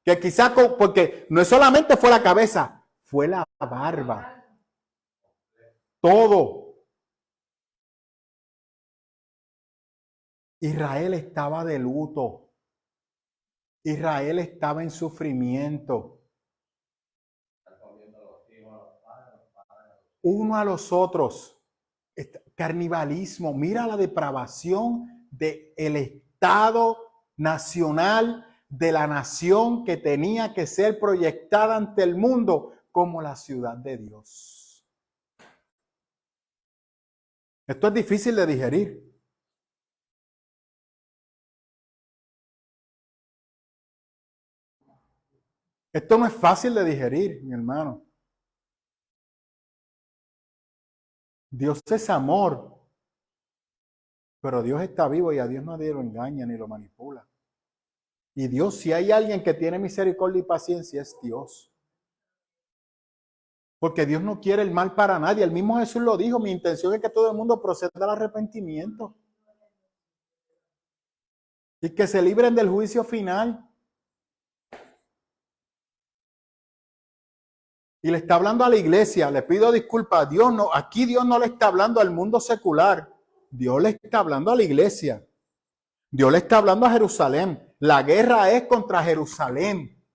Que quizás, porque no solamente fue la cabeza, fue la barba. Todo. Israel estaba de luto. Israel estaba en sufrimiento. Uno a los otros. Carnivalismo. Mira la depravación del Estado nacional, de la nación que tenía que ser proyectada ante el mundo como la ciudad de Dios. Esto es difícil de digerir. Esto no es fácil de digerir, mi hermano. Dios es amor, pero Dios está vivo y a Dios nadie lo engaña ni lo manipula. Y Dios, si hay alguien que tiene misericordia y paciencia, es Dios. Porque Dios no quiere el mal para nadie. El mismo Jesús lo dijo, mi intención es que todo el mundo proceda al arrepentimiento. Y que se libren del juicio final. Y le está hablando a la iglesia, le pido disculpas, Dios no, aquí Dios no le está hablando al mundo secular, Dios le está hablando a la iglesia, Dios le está hablando a Jerusalén, la guerra es contra Jerusalén,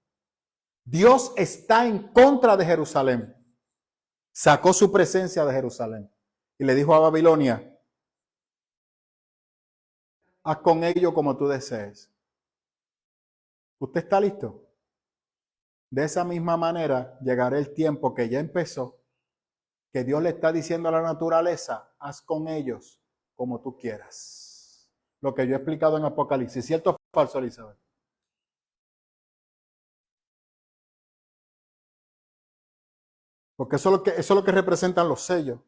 Dios está en contra de Jerusalén, sacó su presencia de Jerusalén y le dijo a Babilonia, haz con ello como tú desees. ¿Usted está listo? De esa misma manera llegará el tiempo que ya empezó, que Dios le está diciendo a la naturaleza, haz con ellos como tú quieras. Lo que yo he explicado en Apocalipsis, ¿cierto o falso, Elizabeth? Porque eso es lo que representan los sellos.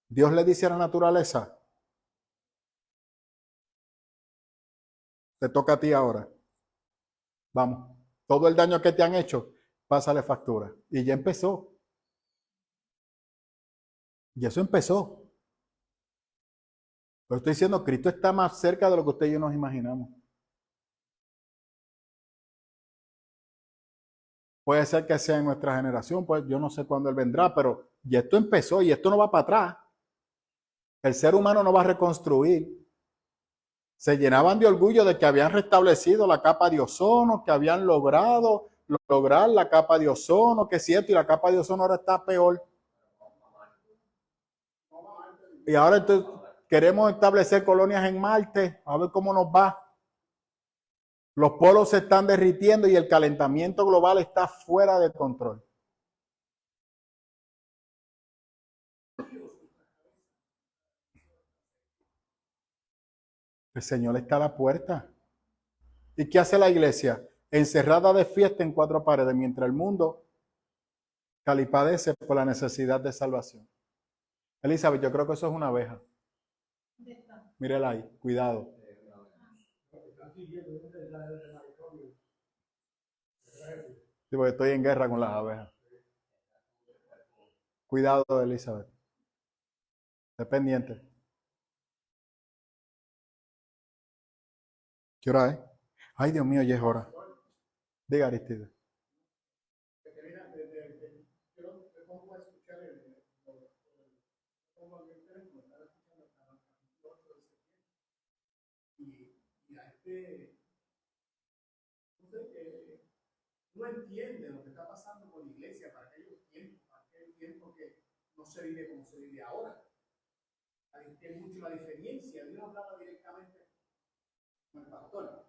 Dios le dice a la naturaleza, te toca a ti ahora. Vamos. Todo el daño que te han hecho, pásale factura. Y ya empezó. Y eso empezó. Pero estoy diciendo, Cristo está más cerca de lo que usted y yo nos imaginamos. Puede ser que sea en nuestra generación, pues yo no sé cuándo Él vendrá, pero ya esto empezó y esto no va para atrás. El ser humano no va a reconstruir. Se llenaban de orgullo de que habían restablecido la capa de ozono, que habían logrado lograr la capa de ozono, que es cierto, y la capa de ozono ahora está peor. Y ahora entonces queremos establecer colonias en Marte, a ver cómo nos va. Los polos se están derritiendo y el calentamiento global está fuera de control. El Señor está a la puerta. ¿Y qué hace la iglesia? Encerrada de fiesta en cuatro paredes, mientras el mundo calipadece por la necesidad de salvación. Elizabeth, yo creo que eso es una abeja. Mírela ahí, cuidado. Sí, porque estoy en guerra con las abejas. Cuidado, Elizabeth. Esté pendiente. ¿Qué hora es? Ay, Dios mío, ya es hora. Diga, Aristide. No entiende lo que está pasando con la iglesia para aquel tiempo que no se vive como se vive ahora. Hay mucho la diferencia. Dios hablaba directamente con el pastor,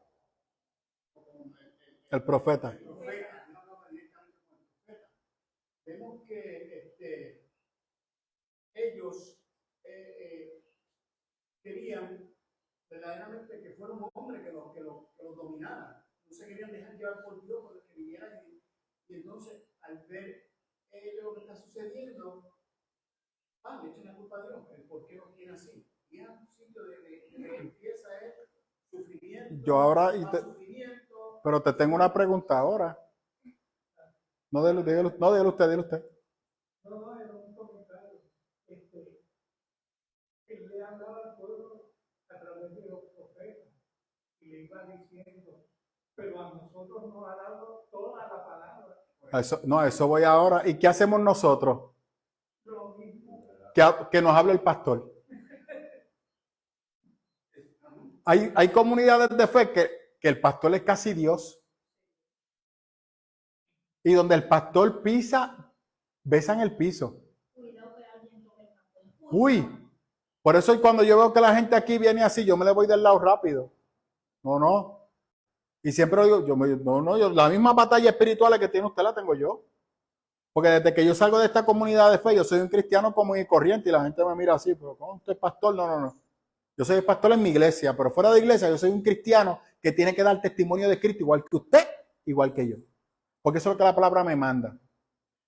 o con el profeta. Dios hablaba directamente con el profeta. Vemos que ellos querían verdaderamente que fuera un hombre que los dominara. No se querían dejar llevar por Dios, por el que viniera. Y entonces, al ver lo que está sucediendo, le echan la culpa a Dios. ¿Por qué nos tiene así? Y es un sitio de empieza sufrimiento. Yo ahora, sufrimiento. Pero te tengo una pregunta ahora. No, dígale usted. No, era un comentario. Él le hablaba al pueblo a través de los profetas y le iba diciendo, pero a nosotros nos ha dado toda la palabra. Eso voy ahora. ¿Y qué hacemos nosotros? Lo mismo. Que nos hable el pastor. Hay comunidades de fe que el pastor es casi Dios. Y donde el pastor pisa, besan el piso. Uy, por eso cuando yo veo que la gente aquí viene así, yo me le voy del lado rápido. No. Y siempre digo, yo la misma batalla espiritual que tiene usted la tengo yo. Porque desde que yo salgo de esta comunidad de fe, yo soy un cristiano común y corriente y la gente me mira así, pero ¿cómo usted es pastor? No. Yo soy pastor en mi iglesia, pero fuera de iglesia yo soy un cristiano que tiene que dar testimonio de Cristo igual que usted, igual que yo. Porque eso es lo que la palabra me manda.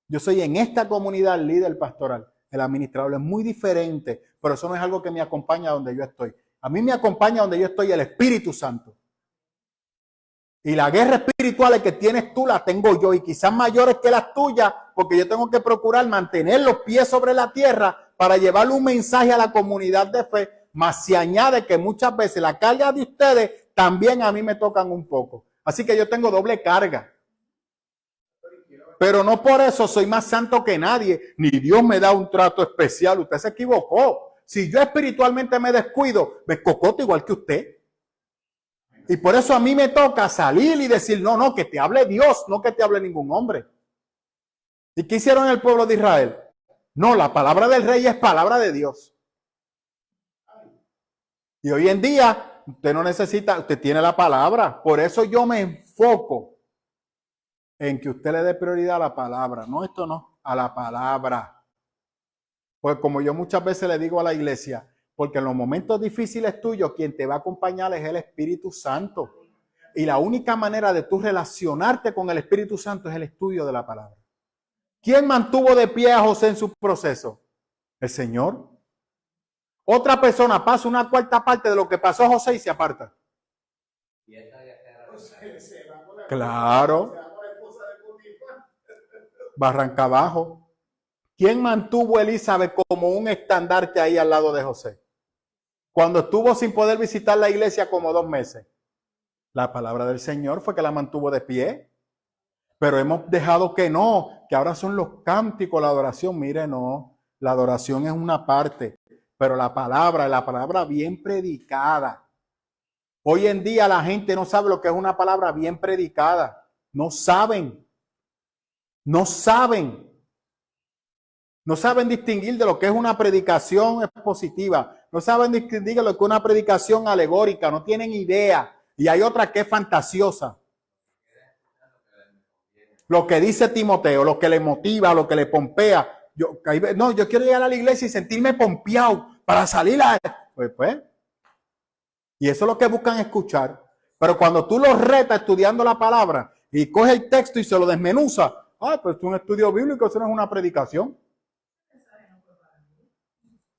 Yo soy en esta comunidad líder pastoral. El administrador es muy diferente, pero eso no es algo que me acompaña donde yo estoy. A mí me acompaña donde yo estoy el Espíritu Santo. Y la guerra espiritual que tienes tú la tengo yo y quizás mayores que las tuyas, porque yo tengo que procurar mantener los pies sobre la tierra para llevarle un mensaje a la comunidad de fe. Más se añade que muchas veces la carga de ustedes también a mí me tocan un poco. Así que yo tengo doble carga. Pero no por eso soy más santo que nadie, ni Dios me da un trato especial. Usted se equivocó. Si yo espiritualmente me descuido, me cocoto igual que usted. Y por eso a mí me toca salir y decir, no, que te hable Dios, no que te hable ningún hombre. ¿Y qué hicieron el pueblo de Israel? No, la palabra del rey es palabra de Dios. Y hoy en día, usted no necesita, usted tiene la palabra. Por eso yo me enfoco en que usted le dé prioridad a la palabra. No, esto no, a la palabra. Pues como yo muchas veces le digo a la iglesia, porque en los momentos difíciles tuyos, quien te va a acompañar es el Espíritu Santo. Y la única manera de tú relacionarte con el Espíritu Santo es el estudio de la palabra. ¿Quién mantuvo de pie a José en su proceso? El Señor. Otra persona pasa una cuarta parte de lo que pasó a José y se aparta. Claro. Barranca abajo. ¿Quién mantuvo a Elizabeth como un estandarte ahí al lado de José? Cuando estuvo sin poder visitar la iglesia como 2 meses. La palabra del Señor fue que la mantuvo de pie. Pero hemos dejado que no, que ahora son los cánticos, la adoración. Mire, no, la adoración es una parte, pero la palabra bien predicada. Hoy en día la gente no sabe lo que es una palabra bien predicada. No saben. No saben. No saben distinguir de lo que es una predicación expositiva. No saben distinguir de lo que es una predicación alegórica. No tienen idea. Y hay otra que es fantasiosa. Lo que dice Timoteo, lo que le motiva, lo que le pompea. Yo quiero llegar a la iglesia y sentirme pompeado para salir a... Pues. Y eso es lo que buscan escuchar. Pero cuando tú los retas estudiando la palabra y coge el texto y se lo desmenuza, pues es un estudio bíblico, eso no es una predicación.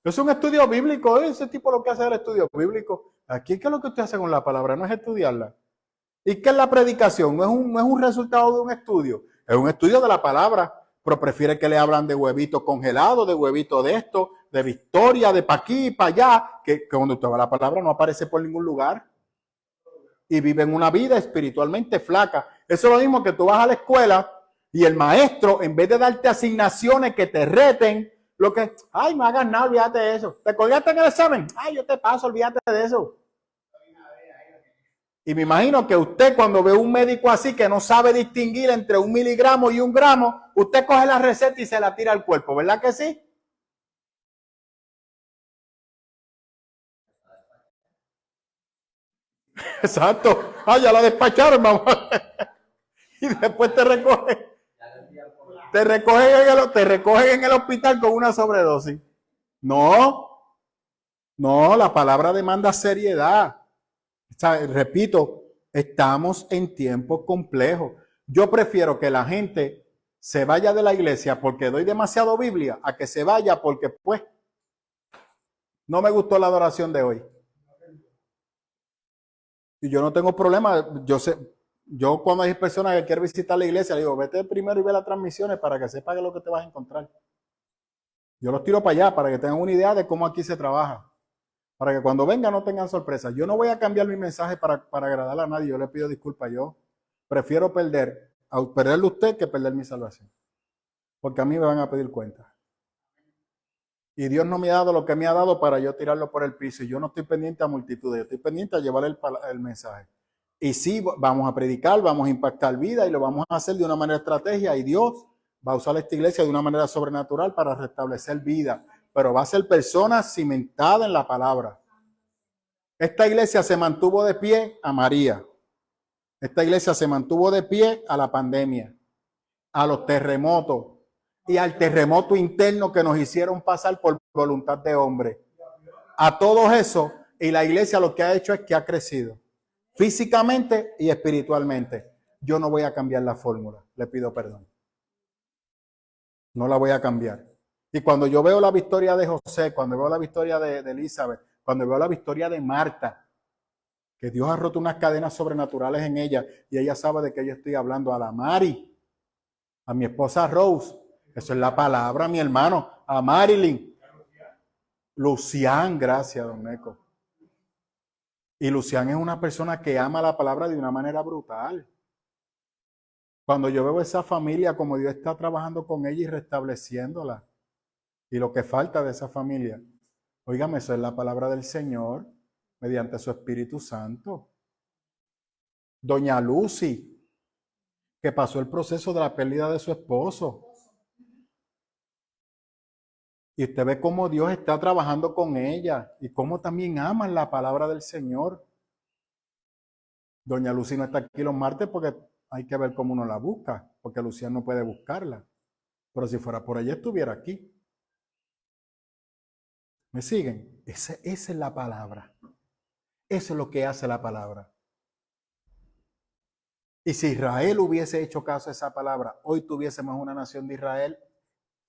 Es un estudio bíblico, ese tipo lo que hace es el estudio bíblico. Aquí, ¿qué es lo que usted hace con la palabra? No es estudiarla. ¿Y qué es la predicación? No es un resultado de un estudio. Es un estudio de la palabra, pero prefiere que le hablan de huevito congelado, de huevito de esto, de victoria, de pa' aquí y pa' allá, que cuando usted va a la palabra no aparece por ningún lugar. Y viven una vida espiritualmente flaca. Eso es lo mismo que tú vas a la escuela y el maestro, en vez de darte asignaciones que te reten, lo que, no hagas nada, olvídate de eso. ¿Te colgaste en el examen? Yo te paso, olvídate de eso. Y me imagino que usted cuando ve un médico así que no sabe distinguir entre 1 miligramo y 1 gramo, usted coge la receta y se la tira al cuerpo, ¿verdad que sí? Exacto. Ya la despacharon, vamos. Y después te recogen en el hospital con una sobredosis. No, la palabra demanda seriedad. Repito, estamos en tiempos complejos. Yo prefiero que la gente se vaya de la iglesia porque doy demasiado Biblia a que se vaya porque pues no me gustó la adoración de hoy. Y yo no tengo problema. Yo cuando hay personas que quieren visitar la iglesia, le digo, vete primero y ve las transmisiones para que sepas lo que te vas a encontrar. Yo los tiro para allá para que tengan una idea de cómo aquí se trabaja. Para que cuando vengan no tengan sorpresas. Yo no voy a cambiar mi mensaje para agradar a nadie. Yo le pido disculpas. Yo prefiero perderle a usted que perder mi salvación. Porque a mí me van a pedir cuenta. Y Dios no me ha dado lo que me ha dado para yo tirarlo por el piso. Y yo no estoy pendiente a multitudes. Yo estoy pendiente a llevar el mensaje. Y sí, vamos a predicar, vamos a impactar vida y lo vamos a hacer de una manera estratégica. Y Dios va a usar esta iglesia de una manera sobrenatural para restablecer vida. Pero va a ser personas cimentadas en la palabra. Esta iglesia se mantuvo de pie a María. Esta iglesia se mantuvo de pie a la pandemia, a los terremotos y al terremoto interno que nos hicieron pasar por voluntad de hombre. A todo eso, y la iglesia lo que ha hecho es que ha crecido físicamente y espiritualmente. Yo no voy a cambiar la fórmula, le pido perdón. No la voy a cambiar. Y cuando yo veo la victoria de José, cuando veo la victoria de Elizabeth, cuando veo la victoria de Marta, que Dios ha roto unas cadenas sobrenaturales en ella, y ella sabe de qué yo estoy hablando, a la Mari, a mi esposa Rose, eso es la palabra, mi hermano, a Marilyn, Lucián, gracias, don Meco. Y Lucián es una persona que ama la palabra de una manera brutal. Cuando yo veo esa familia, como Dios está trabajando con ella y restableciéndola, y lo que falta de esa familia, óigame, eso es la palabra del Señor, mediante su Espíritu Santo. Doña Lucy, que pasó el proceso de la pérdida de su esposo. Y usted ve cómo Dios está trabajando con ella y cómo también aman la palabra del Señor. Doña Lucy no está aquí los martes porque hay que ver cómo uno la busca, porque Lucián no puede buscarla. Pero si fuera por ella, estuviera aquí. ¿Me siguen? Esa es la palabra. Eso es lo que hace la palabra. Y si Israel hubiese hecho caso a esa palabra, hoy tuviésemos una nación de Israel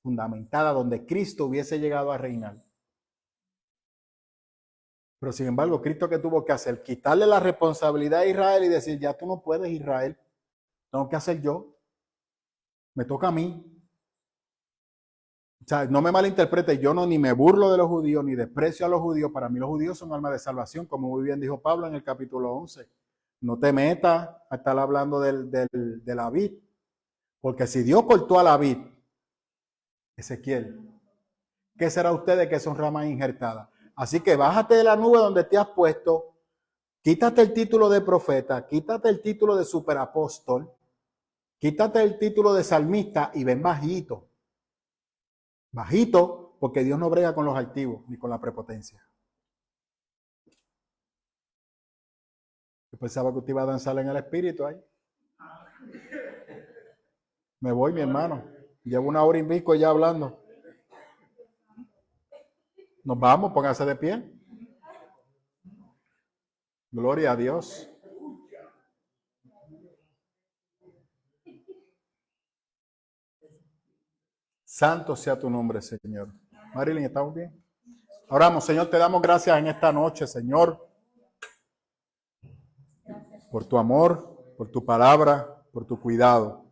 fundamentada donde Cristo hubiese llegado a reinar. Pero sin embargo, Cristo, ¿qué tuvo que hacer? Quitarle la responsabilidad a Israel y decir, ya tú no puedes, Israel. Tengo que hacer yo. Me toca a mí. O sea, no me malinterprete, yo ni me burlo de los judíos, ni desprecio a los judíos. Para mí los judíos son alma de salvación, como muy bien dijo Pablo en el capítulo 11. No te metas a estar hablando de la vid. Porque si Dios cortó a la vid, Ezequiel, ¿qué será ustedes que son ramas injertadas? Así que bájate de la nube donde te has puesto, Quítate el título de profeta, quítate el título de superapóstol, quítate el título de salmista y ven bajito. Bajito, porque Dios no brega con los altivos ni con la prepotencia. Yo pensaba que usted iba a danzar en el espíritu ahí. Me voy, mi hermano. Llevo 1 hora y pico ya hablando. Nos vamos, pónganse de pie. Gloria a Dios. Santo sea tu nombre, Señor. Marilyn, ¿estamos bien? Oramos, Señor, te damos gracias en esta noche, Señor, por tu amor, por tu palabra, por tu cuidado.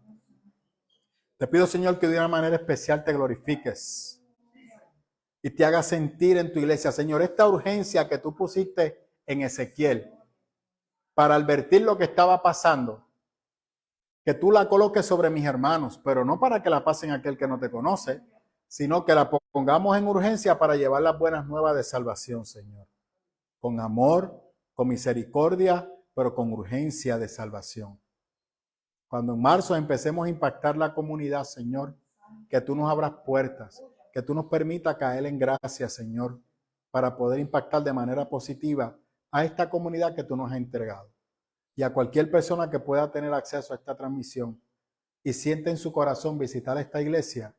Te pido, Señor, que de una manera especial te glorifiques y te hagas sentir en tu iglesia, Señor, esta urgencia que tú pusiste en Ezequiel para advertir lo que estaba pasando, que tú la coloques sobre mis hermanos, pero no para que la pasen a aquel que no te conoce, sino que la pongamos en urgencia para llevar las buenas nuevas de salvación, Señor. Con amor, con misericordia, pero con urgencia de salvación. Cuando en marzo empecemos a impactar la comunidad, Señor, que tú nos abras puertas, que tú nos permitas caer en gracia, Señor, para poder impactar de manera positiva a esta comunidad que tú nos has entregado. Y a cualquier persona que pueda tener acceso a esta transmisión y siente en su corazón visitar esta iglesia,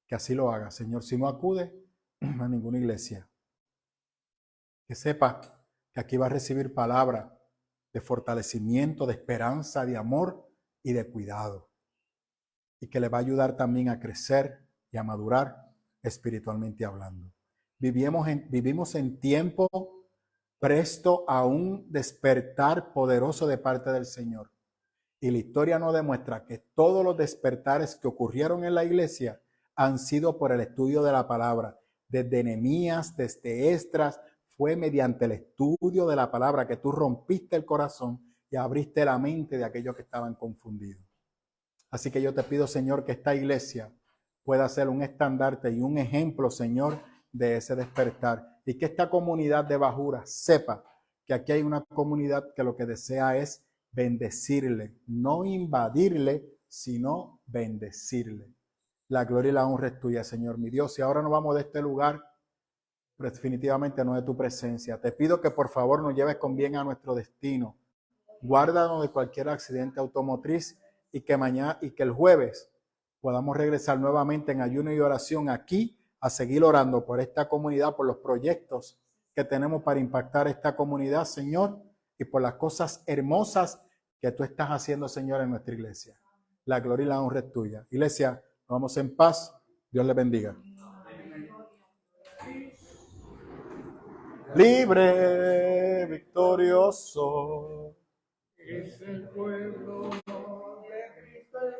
que así lo haga, Señor. Si no acude a ninguna iglesia, que sepa que aquí va a recibir palabra de fortalecimiento, de esperanza, de amor y de cuidado. Y que le va a ayudar también a crecer y a madurar espiritualmente hablando. Vivimos en tiempo presto a un despertar poderoso de parte del Señor. Y la historia nos demuestra que todos los despertares que ocurrieron en la iglesia han sido por el estudio de la palabra. Desde Nehemías, desde Esdras, fue mediante el estudio de la palabra que tú rompiste el corazón y abriste la mente de aquellos que estaban confundidos. Así que yo te pido, Señor, que esta iglesia pueda ser un estandarte y un ejemplo, Señor, de ese despertar. Y que esta comunidad de Bajura sepa que aquí hay una comunidad que lo que desea es bendecirle, no invadirle, sino bendecirle. La gloria y la honra es tuya, Señor, mi Dios. Y ahora nos vamos de este lugar, pero definitivamente no de tu presencia. Te pido que por favor nos lleves con bien a nuestro destino. Guárdanos de cualquier accidente automotriz y que mañana y que el jueves podamos regresar nuevamente en ayuno y oración aquí a seguir orando por esta comunidad, por los proyectos que tenemos para impactar esta comunidad, Señor, y por las cosas hermosas que tú estás haciendo, Señor, en nuestra iglesia. La gloria y la honra es tuya. Iglesia, nos vamos en paz. Dios les bendiga. Libre, victorioso. Es el pueblo de Cristo el